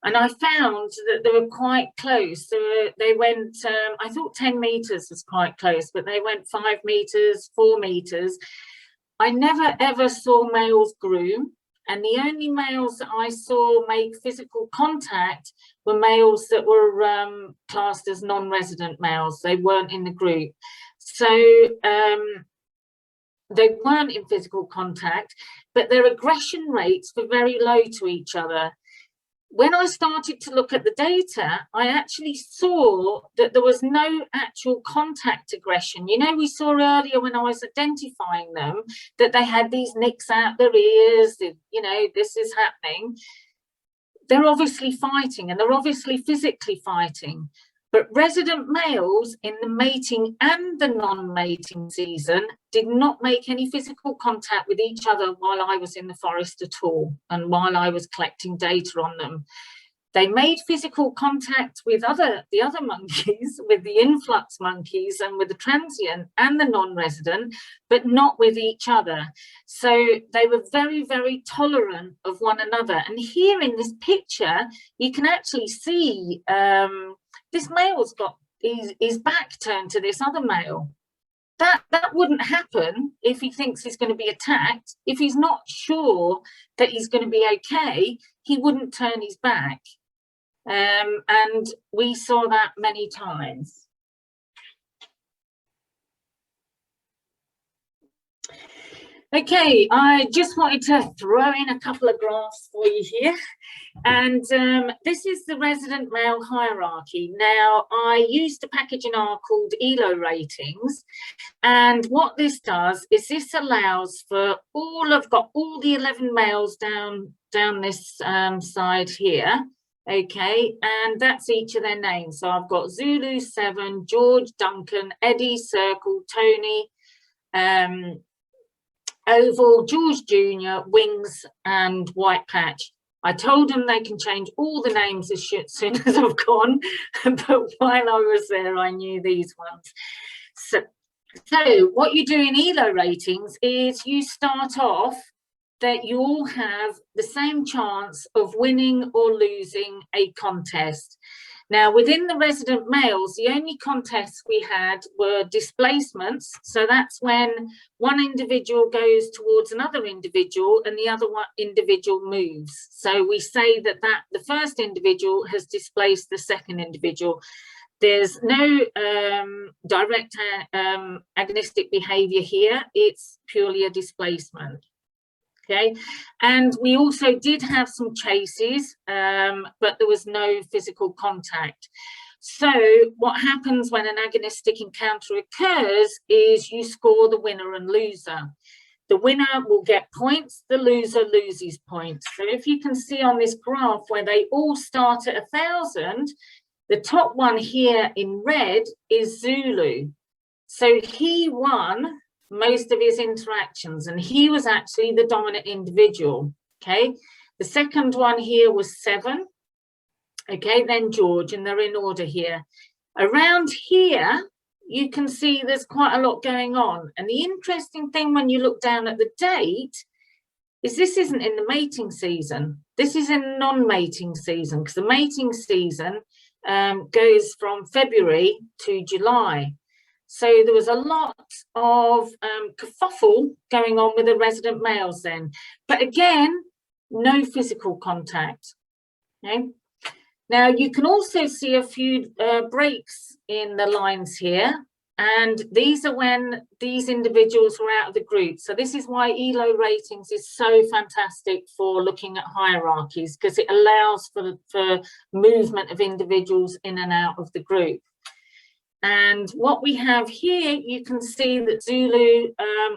And I found that they were quite close. So they went, I thought 10 meters was quite close, but they went 5 meters, 4 meters. I never ever saw males groom. And the only males that I saw make physical contact were males that were classed as non-resident males. They weren't in the group. So they weren't in physical contact, but their aggression rates were very low to each other. When I started to look at the data, I actually saw that there was no actual contact aggression. You know, we saw earlier when I was identifying them that they had these nicks out their ears, you know, this is happening. They're obviously fighting, and they're obviously physically fighting. But resident males in the mating and the non-mating season did not make any physical contact with each other while I was in the forest at all, and while I was collecting data on them. They made physical contact with the other monkeys, with the influx monkeys and with the transient and the non-resident, but not with each other. So they were very, very tolerant of one another. And here in this picture, you can actually see this male's got his back turned to this other male. That wouldn't happen if he thinks he's going to be attacked. If he's not sure that he's going to be okay, he wouldn't turn his back. And we saw that many times. Okay, I just wanted to throw in a couple of graphs for you here. And this is the resident male hierarchy. Now, I used a package in R called ELO ratings. And what this does is this allows for I've got all the 11 males down this side here. Okay, and that's each of their names. So I've got Zulu 7, George, Duncan, Eddie, Circle, Tony, Oval, George Jr., Wings, and White Patch. I told them they can change all the names as soon as I've gone, but while I was there, I knew these ones. So what you do in ELO ratings is you start off that you all have the same chance of winning or losing a contest. Now, within the resident males, the only contests we had were displacements. So that's when one individual goes towards another individual and the other individual moves. So we say that the first individual has displaced the second individual. There's no direct agonistic behaviour here. It's purely a displacement. Okay, and we also did have some chases, but there was no physical contact. So what happens when an agonistic encounter occurs is you score the winner and loser. The winner will get points, the loser loses points. So if you can see on this graph where they all start at 1,000, the top one here in red is Zulu. So he won most of his interactions, and he was actually the dominant individual. Okay, the second one here was 7. Okay, then George, and they're in order here. Around here you can see there's quite a lot going on, and the interesting thing when you look down at the date is this isn't in the mating season, this is in non-mating season, because the mating season goes from February to July. So there was a lot of kerfuffle going on with the resident males then. But again, no physical contact. Okay. Now, you can also see a few breaks in the lines here. And these are when these individuals were out of the group. So this is why ELO ratings is so fantastic for looking at hierarchies, because it allows for movement of individuals in and out of the group. And what we have here, you can see that Zulu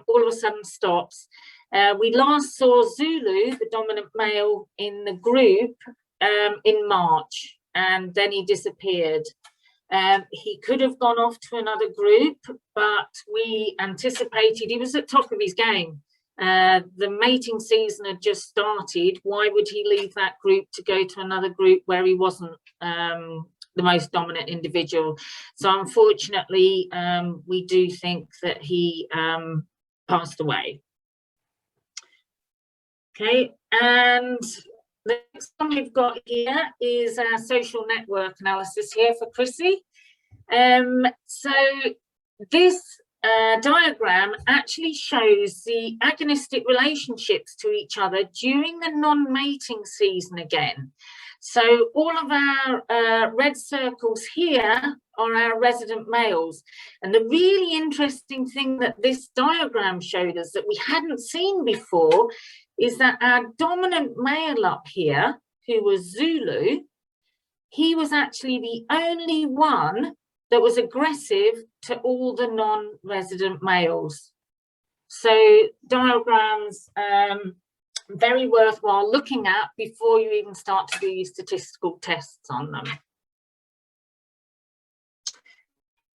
all of a sudden stops. We last saw Zulu, the dominant male in the group, in March, and then he disappeared. He could have gone off to another group, but we anticipated he was at top of his game. The mating season had just started. Why would he leave that group to go to another group where he wasn't the most dominant individual? So unfortunately, we do think that he passed away. Okay, and the next one we've got here is our social network analysis here for Chrissy. So this diagram actually shows the agonistic relationships to each other during the non-mating season again. So all of our red circles here are our resident males. And the really interesting thing that this diagram showed us that we hadn't seen before is that our dominant male up here, who was Zulu, he was actually the only one that was aggressive to all the non-resident males. So diagrams, very worthwhile looking at before you even start to do your statistical tests on them.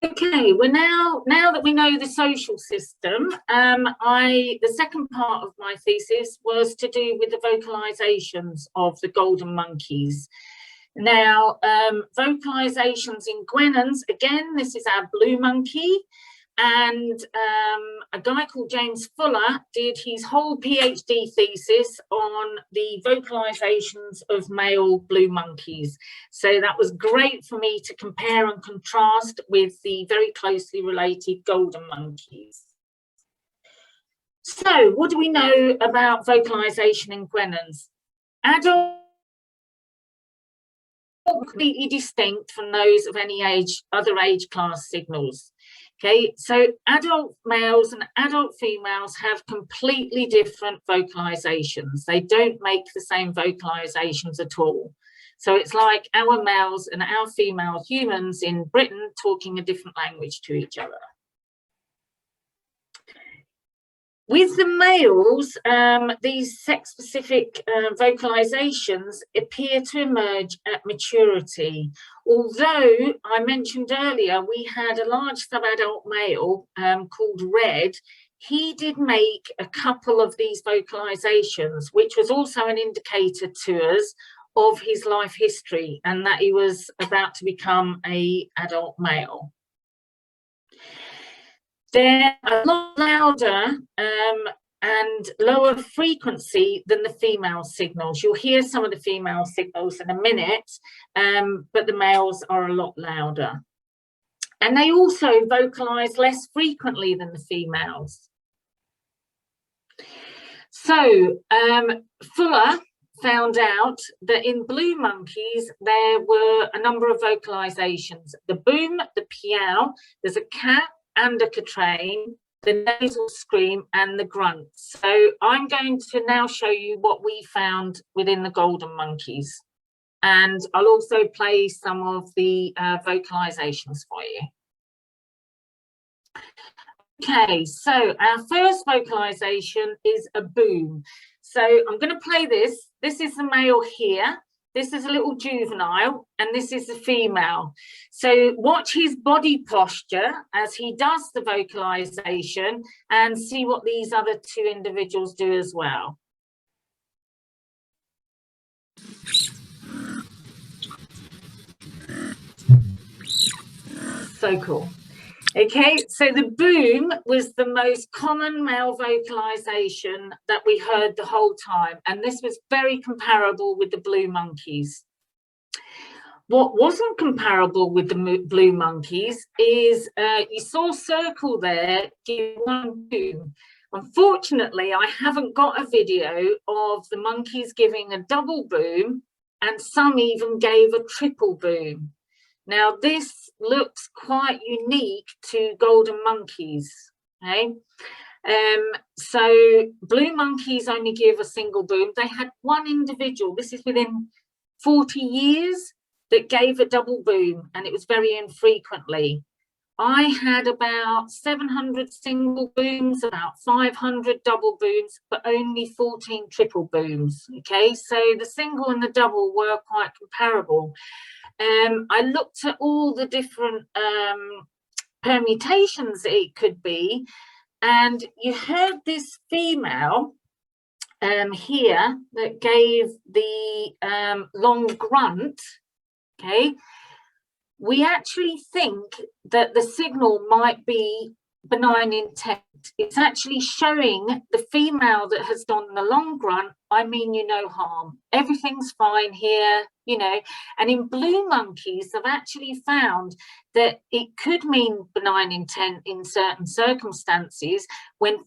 Okay, well now that we know the social system, the second part of my thesis was to do with the vocalisations of the golden monkeys. Now, vocalisations in gwenons, again, this is our blue monkey, and a guy called James Fuller did his whole PhD thesis on the vocalisations of male blue monkeys. So that was great for me to compare and contrast with the very closely related golden monkeys. So what do we know about vocalisation in gwenons? Adult completely distinct from those of any age, other age class signals. Okay, so adult males and adult females have completely different vocalisations. They don't make the same vocalisations at all. So it's like our males and our female humans in Britain talking a different language to each other. With the males, these sex-specific vocalisations appear to emerge at maturity. Although I mentioned earlier, we had a large subadult male called Red. He did make a couple of these vocalisations, which was also an indicator to us of his life history and that he was about to become an adult male. They're a lot louder and lower frequency than the female signals. You'll hear some of the female signals in a minute, but the males are a lot louder. And they also vocalize less frequently than the females. So Fuller found out that in blue monkeys, there were a number of vocalizations. The boom, the piao, there's a cat and a quatrain, the nasal scream and the grunt. So I'm going to now show you what we found within the golden monkeys. And I'll also play some of the vocalizations for you. Okay, so our first vocalization is a boom. So I'm going to play this. This is the male here. This is a little juvenile, and this is the female. So watch his body posture as he does the vocalization and see what these other two individuals do as well. So cool. Okay, so the boom was the most common male vocalization that we heard the whole time, and this was very comparable with the blue monkeys. What wasn't comparable with the blue monkeys is you saw a circle there, give one boom. Unfortunately, I haven't got a video of the monkeys giving a double boom, and some even gave a triple boom. Now, this looks quite unique to golden monkeys, okay? So blue monkeys only give a single boom. They had one individual, this is within 40 years, that gave a double boom, and it was very infrequently. I had about 700 single booms, about 500 double booms, but only 14 triple booms. Okay, so the single and the double were quite comparable. I looked at all the different permutations it could be, and you heard this female here that gave the long grunt. Okay, we actually think that the signal might be benign intent. It's actually showing the female that has done the long grunt, I mean you no harm, everything's fine here, you know. And in blue monkeys, they've actually found that it could mean benign intent in certain circumstances when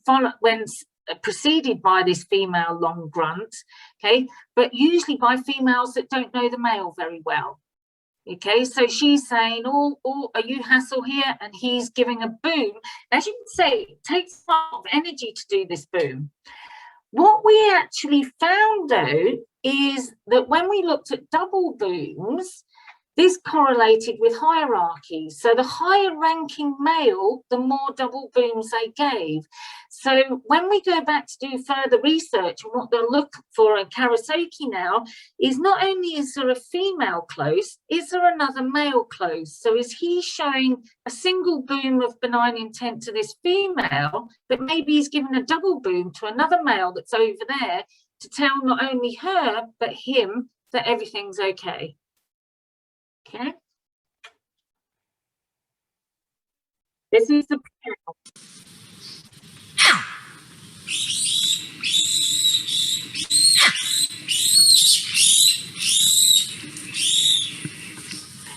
preceded by this female long grunt, okay, but usually by females that don't know the male very well. Okay, so she's saying, oh, are you hassle here? And he's giving a boom. As you can say, it takes a lot of energy to do this boom. What we actually found, though, is that when we looked at double booms, this correlated with hierarchy. So the higher ranking male, the more double booms they gave. So when we go back to do further research, and what they'll look for in Karasaki now is not only is there a female close, is there another male close? So is he showing a single boom of benign intent to this female, but maybe he's giving a double boom to another male that's over there to tell not only her, but him that everything's okay. Okay. This is the piano.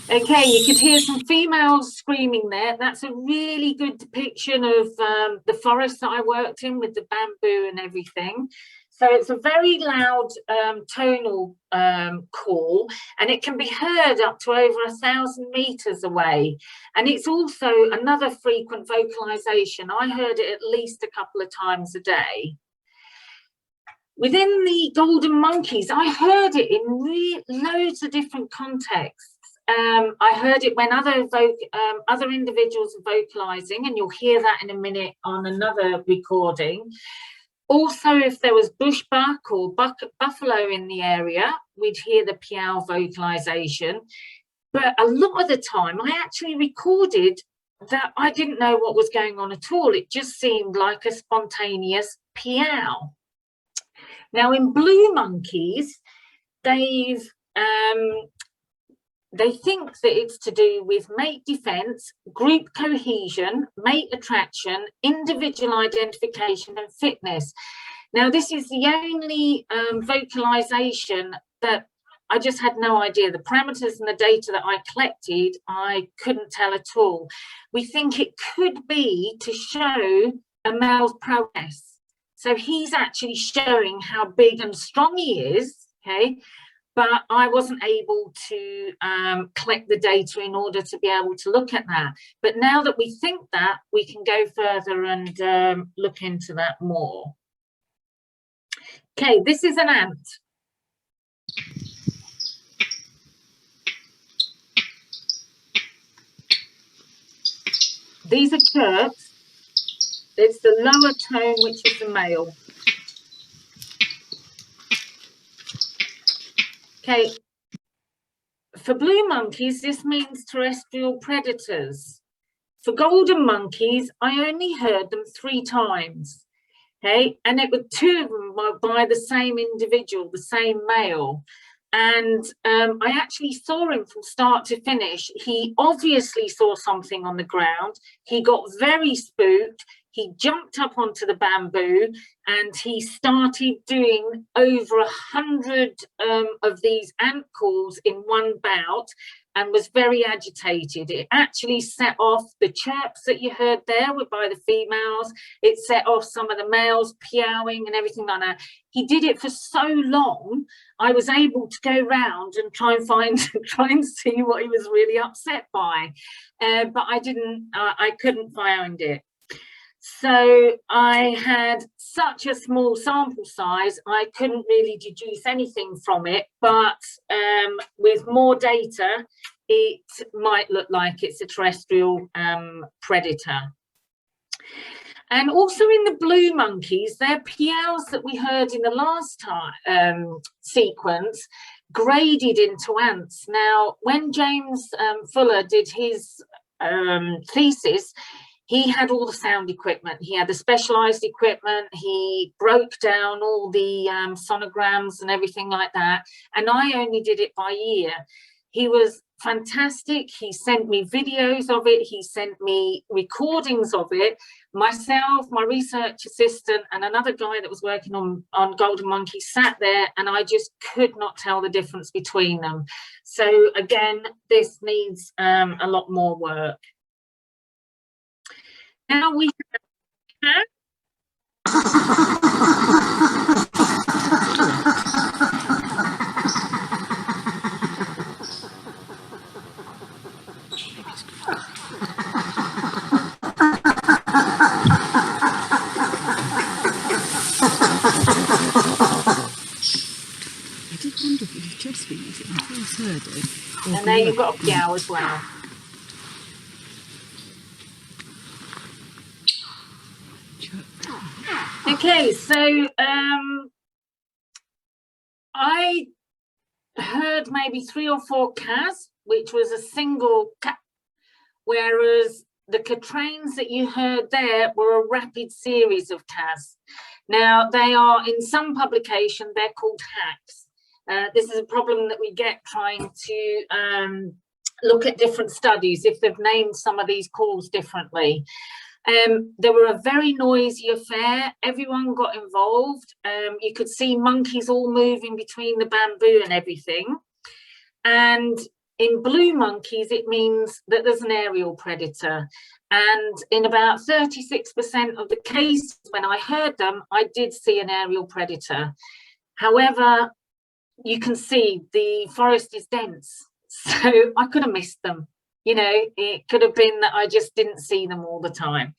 Okay, you could hear some females screaming there. That's a really good depiction of the forest that I worked in with the bamboo and everything. So it's a very loud tonal call, and it can be heard up to over 1,000 meters away. And it's also another frequent vocalization. I heard it at least a couple of times a day. Within the golden monkeys, I heard it in loads of different contexts. I heard it when other individuals are vocalizing, and you'll hear that in a minute on another recording. Also, if there was bushbuck or buffalo in the area, we'd hear the piao vocalization. But a lot of the time, I actually recorded that I didn't know what was going on at all. It just seemed like a spontaneous piao. Now, in blue monkeys, they think that it's to do with mate defense, group cohesion, mate attraction, individual identification and fitness. Now, this is the only vocalization that I just had no idea. The parameters and the data that I collected, I couldn't tell at all. We think it could be to show a male's prowess. So he's actually showing how big and strong he is, okay? But I wasn't able to collect the data in order to be able to look at that. But now that we think that, we can go further and look into that more. Okay, this is an ant. These are chirps. It's the lower tone, which is the male. Okay, for blue monkeys, this means terrestrial predators. For golden monkeys, I only heard them 3 times, okay? And it were 2 of them by the same individual, the same male. And I actually saw him from start to finish. He obviously saw something on the ground. He got very spooked. He jumped up onto the bamboo and he started doing over 100 of these ant calls in one bout and was very agitated. It actually set off the chirps that you heard there were by the females. It set off some of the males piowing and everything like that. He did it for so long, I was able to go round and try and see what he was really upset by. But I couldn't find it. So I had such a small sample size, I couldn't really deduce anything from it, but with more data, it might look like it's a terrestrial predator. And also in the blue monkeys, their PLs that we heard in the last sequence graded into ants. Now, when James Fuller did his thesis, he had all the sound equipment. He had the specialised equipment. He broke down all the sonograms and everything like that. And I only did it by ear. He was fantastic. He sent me videos of it. He sent me recordings of it. Myself, my research assistant, and another guy that was working on golden monkey sat there, and I just could not tell the difference between them. So again, this needs a lot more work. Now we have I did wonder if it was just bees. I first heard it. and there you've got a meow as well. Okay, so I heard maybe 3 or 4 cas, which was a single cat, whereas the quatrains that you heard there were a rapid series of cas. Now, they are, in some publication, they're called hacks. This is a problem that we get trying to look at different studies, if they've named some of these calls differently. They were a very noisy affair. Everyone got involved. You could see monkeys all moving between the bamboo and everything. And in blue monkeys, it means that there's an aerial predator. And in about 36% of the cases, when I heard them, I did see an aerial predator. However, you can see the forest is dense, so I could have missed them. You know, it could have been that I just didn't see them all the time.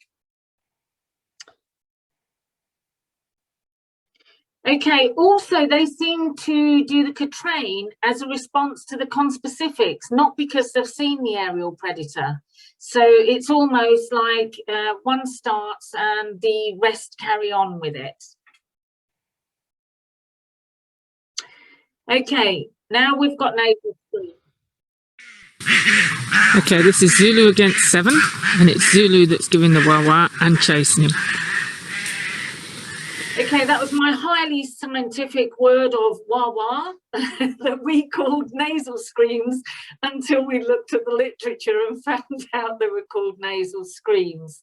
Okay, also they seem to do the quatrain as a response to the conspecifics, not because they've seen the aerial predator. So it's almost like one starts and the rest carry on with it. Okay, now we've got nasal scream. Okay, this is Zulu against 7, and it's Zulu that's giving the wah-wah and chasing him. Okay, that was my highly scientific word of wah-wah that we called nasal screams until we looked at the literature and found out they were called nasal screams.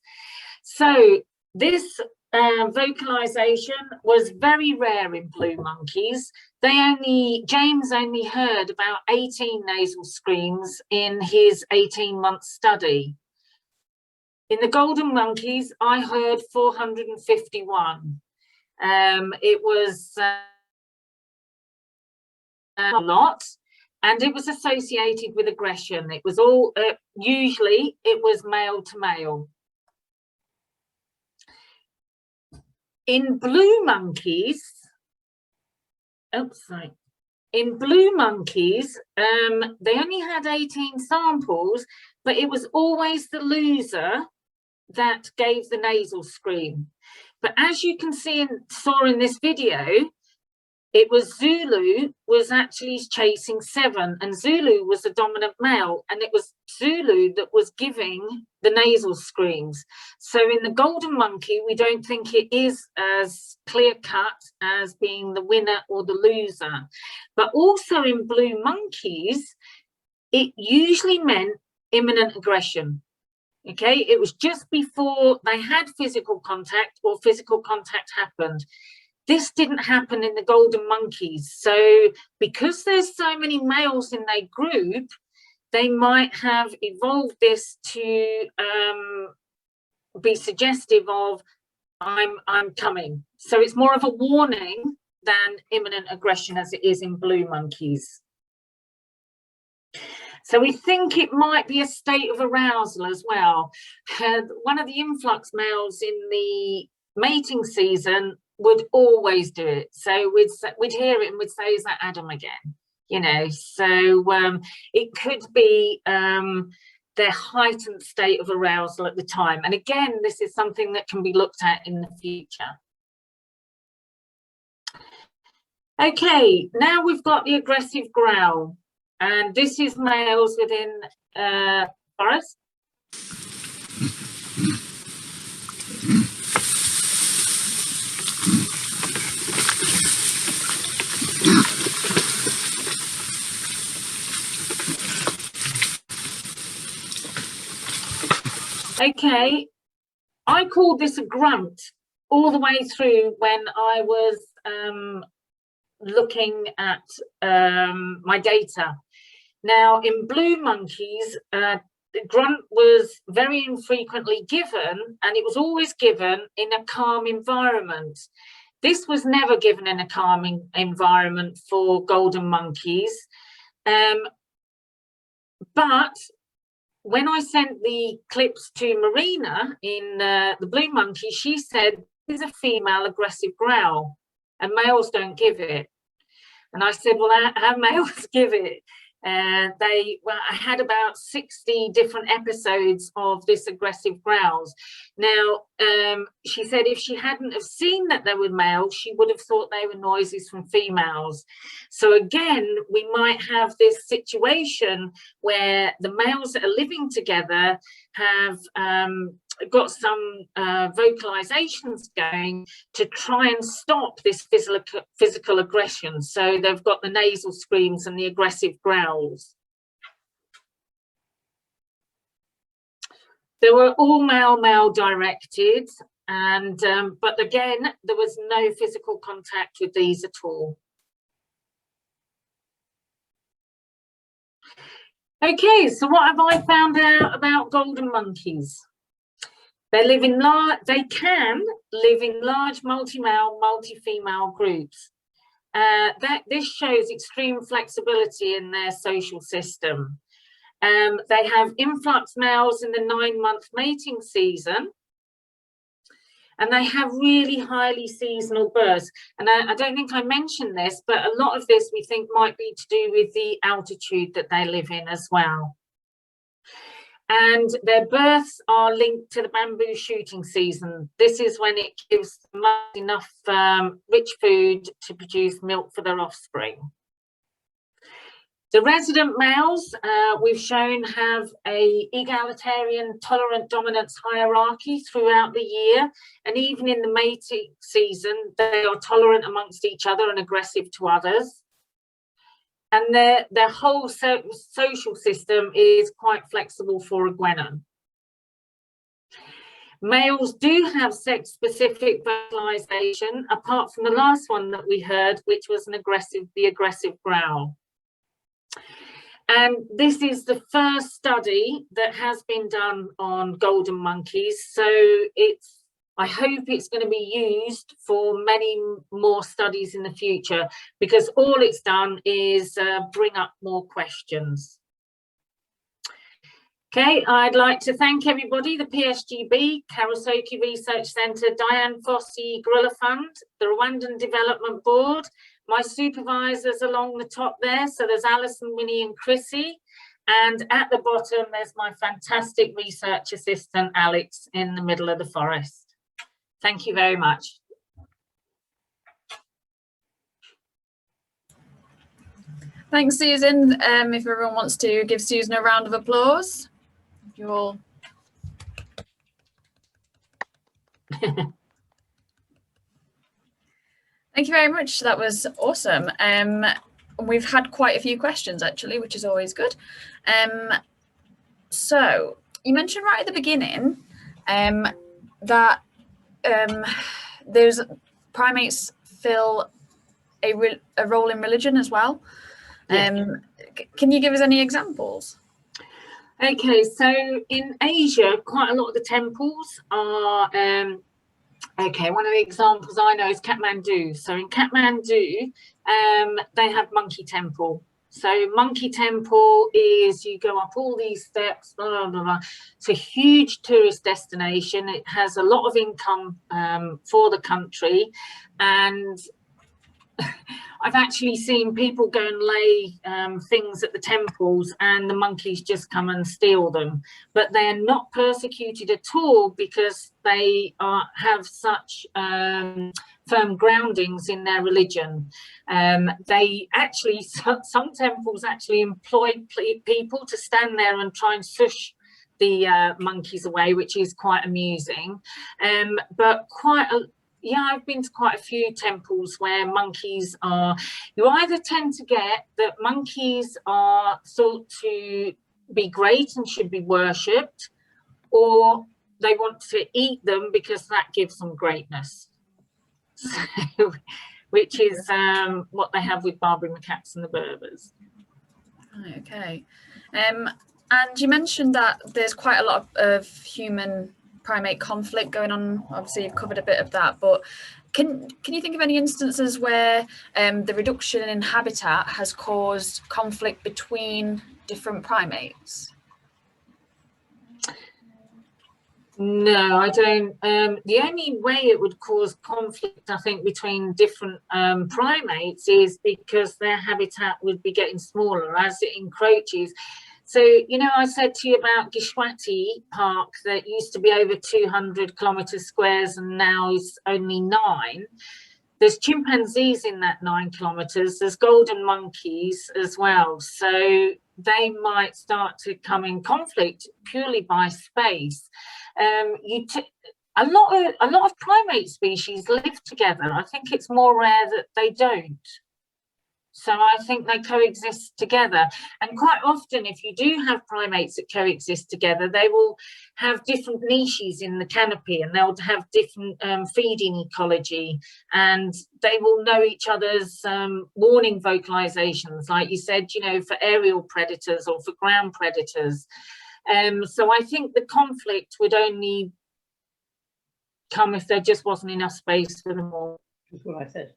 So this vocalization was very rare in blue monkeys. James only heard about 18 nasal screams in his 18-month study. In the golden monkeys, I heard 451. It was a lot, and it was associated with aggression. It was all, usually it was male to male. In blue monkeys, in blue monkeys, they only had 18 samples, but it was always the loser that gave the nasal scream. But as you can see and saw in this video, it was Zulu was actually chasing 7, and Zulu was the dominant male, and it was Zulu that was giving the nasal screams. So in the golden monkey, we don't think it is as clear-cut as being the winner or the loser. But also in blue monkeys, it usually meant imminent aggression. Okay, it was just before they had physical contact or physical contact happened. This didn't happen in the golden monkeys. So because there's so many males in their group, they might have evolved this to be suggestive of I'm coming. So it's more of a warning than imminent aggression as it is in blue monkeys. So we think it might be a state of arousal as well. One of the influx males in the mating season would always do it. So we'd hear it and we'd say, is that Adam again? you know, so it could be their heightened state of arousal at the time. And again, this is something that can be looked at in the future. Okay, now we've got the aggressive growl, and this is males within forest. Okay, I called this a grunt all the way through when I was looking at my data. Now, in blue monkeys, the grunt was very infrequently given, and it was always given in a calm environment. This was never given in a calming environment for golden monkeys, but when I sent the clips to Marina in the blue monkey, she said, this is a female aggressive growl and males don't give it. And I said, well, how males give it? Well, I had about 60 different episodes of this aggressive growls. Now, she said if she hadn't have seen that they were males, she would have thought they were noises from females. So again, we might have this situation where the males that are living together have got some vocalisations going to try and stop this physical aggression. So they've got the nasal screams and the aggressive growls. They were all male directed, and but again, there was no physical contact with these at all. Okay, so what have I found out about golden monkeys? They can live in large multi-male, multi-female groups. This shows extreme flexibility in their social system. They have influx males in the 9-month mating season, and they have really highly seasonal births. And I don't think I mentioned this, but a lot of this we think might be to do with the altitude that they live in as well. And their births are linked to the bamboo shooting season. This is when it gives them enough rich food to produce milk for their offspring. The resident males, we've shown, have a egalitarian tolerant dominance hierarchy throughout the year, and even in the mating season, they are tolerant amongst each other and aggressive to others. And their whole social system is quite flexible for a gwen. Males do have sex-specific vocalisation, apart from the last one that we heard, which was the aggressive growl. And this is the first study that has been done on golden monkeys. So I hope it's going to be used for many more studies in the future, because all it's done is bring up more questions. Okay, I'd like to thank everybody, the PSGB, Karasoki Research Centre, Dian, Fossey, Gorilla Fund, the Rwandan Development Board, my supervisors along the top there. So there's Alison, Winnie and Chrissy. And at the bottom, there's my fantastic research assistant, Alex, in the middle of the forest. Thank you very much. Thanks, Susan. If everyone wants to give Susan a round of applause. You all. Thank you very much. That was awesome. We've had quite a few questions actually, which is always good. So you mentioned right at the beginning that there's primates fill a role in religion as well. Can you give us any examples? Okay, so in Asia, quite a lot of the temples are, okay, one of the examples I know is Kathmandu. So in Kathmandu, they have monkey temple. So monkey temple is you go up all these steps, blah, blah, blah, blah. It's a huge tourist destination. It has a lot of income for the country. And I've actually seen people go and lay things at the temples and the monkeys just come and steal them, but they're not persecuted at all because they have such firm groundings in their religion. They actually, some temples actually employ people to stand there and try and shush the monkeys away, which is quite amusing. But yeah, I've been to quite a few temples where monkeys are, you either tend to get that monkeys are thought to be great and should be worshipped, or they want to eat them because that gives them greatness. So, which is what they have with Barbary macaques and the Berbers. Okay. And you mentioned that there's quite a lot of human primate conflict going on. Obviously you've covered a bit of that, but can you think of any instances where the reduction in habitat has caused conflict between different primates? No, I don't. The only way it would cause conflict, I think, between different primates is because their habitat would be getting smaller as it encroaches. So, you know, I said to you about Gishwati Park that used to be over 200 kilometres squares and now is only 9. There's chimpanzees in that 9 kilometres. There's golden monkeys as well. So they might start to come in conflict purely by space. A lot of primate species live together. I think it's more rare that they don't. So I think they coexist together. And quite often, if you do have primates that coexist together, they will have different niches in the canopy and they'll have different feeding ecology, and they will know each other's warning vocalisations, like you said, you know, for aerial predators or for ground predators. So I think the conflict would only come if there just wasn't enough space for them all. That's what I said.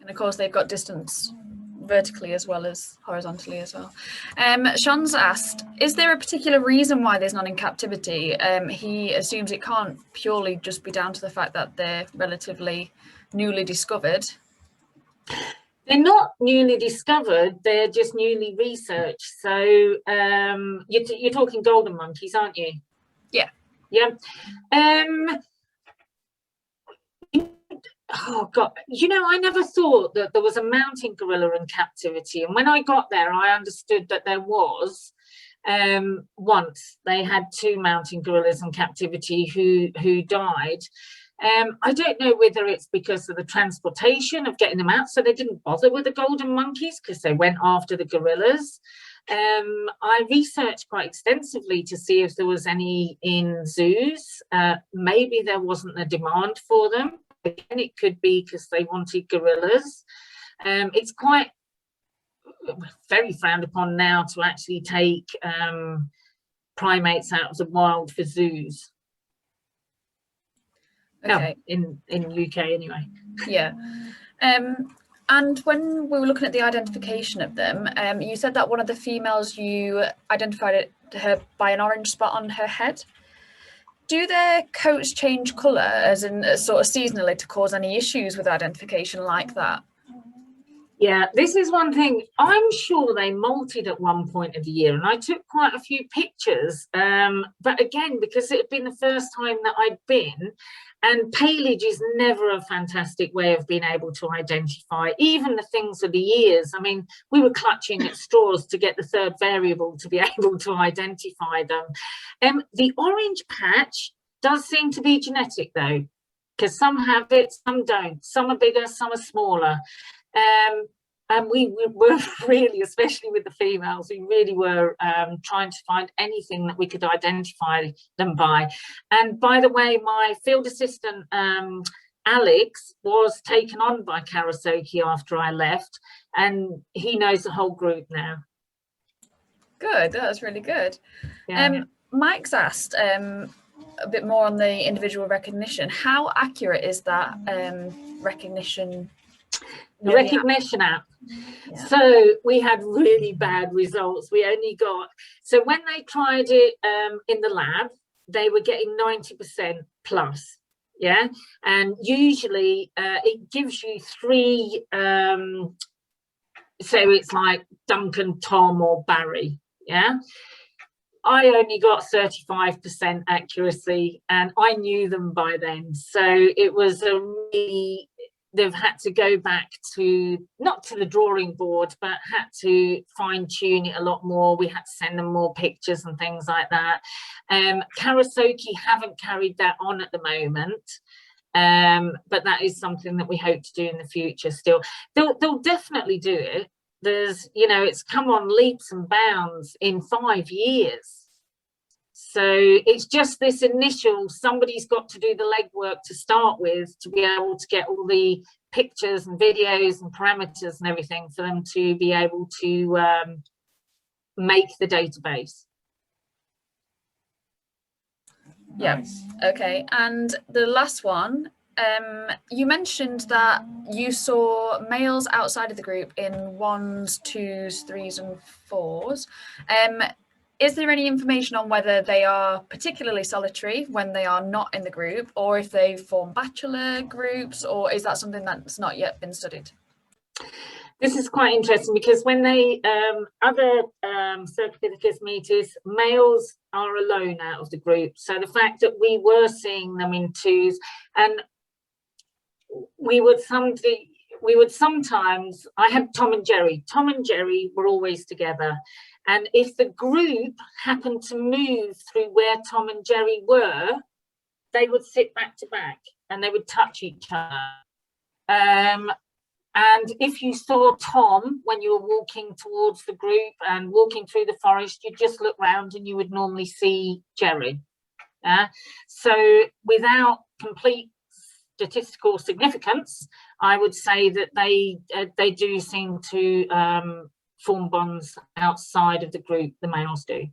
And of course, they've got distance vertically as well as horizontally as well. Sean's asked, is there a particular reason why there's none in captivity? He assumes it can't purely just be down to the fact that they're relatively newly discovered. They're not newly discovered, they're just newly researched. So you're talking golden monkeys, aren't you? Yeah. Yeah. Oh God, you know, I never thought that there was a mountain gorilla in captivity, and when I got there I understood that there was. Once they had 2 mountain gorillas in captivity who died. I don't know whether it's because of the transportation of getting them out, so they didn't bother with the golden monkeys because they went after the gorillas. I researched quite extensively to see if there was any in zoos. Maybe there wasn't a demand for them. Again, it could be because they wanted gorillas. It's quite very frowned upon now to actually take primates out of the wild for zoos. Okay. No, in UK anyway. Yeah. And when we were looking at the identification of them, you said that one of the females, you identified her by an orange spot on her head. Do their coats change colour, as in sort of seasonally, to cause any issues with identification like that? Yeah, this is one thing. I'm sure they molted at one point of the year, and I took quite a few pictures. But again, because it had been the first time that I'd been, and paleage is never a fantastic way of being able to identify even the things of the ears. I mean, we were clutching at straws to get the third variable to be able to identify them. The orange patch does seem to be genetic though, because some have it, some don't. Some are bigger, some are smaller. And we were really, especially with the females, we really were trying to find anything that we could identify them by. And by the way, my field assistant, Alex, was taken on by Karasoke after I left, and he knows the whole group now. Good, that's really good. Yeah. Mike's asked a bit more on the individual recognition. How accurate is that recognition? The recognition app. Yeah. So we had really bad results. We only got, so when they tried it in the lab, they were getting 90% plus. yeah, and usually it gives you 3, so it's like Duncan, Tom or Barry, yeah. I only got 35% accuracy, and I knew them by then, so it was a really, they've had to go back to, not to the drawing board, but had to fine tune it a lot more. We had to send them more pictures and things like that. Karasoke haven't carried that on at the moment, but that is something that we hope to do in the future still. They'll definitely do it. There's, you know, it's come on leaps and bounds in 5 years. So it's just this initial, somebody's got to do the legwork to start with to be able to get all the pictures and videos and parameters and everything for them to be able to make the database. Yeah. Okay. And the last one, you mentioned that you saw males outside of the group in 1s, 2s, 3s and 4s. Is there any information on whether they are particularly solitary when they are not in the group, or if they form bachelor groups, or is that something that's not yet been studied? This is quite interesting because when they, other Cercopithecus metis, males are alone out of the group. So the fact that we were seeing them in 2s, and we would sometimes, I had Tom and Jerry. Tom and Jerry were always together. And if the group happened to move through where Tom and Jerry were, they would sit back to back and they would touch each other. And if you saw Tom when you were walking towards the group and walking through the forest, you'd just look round and you would normally see Jerry. So without complete statistical significance, I would say that they do seem to form bonds outside of the group, the males do.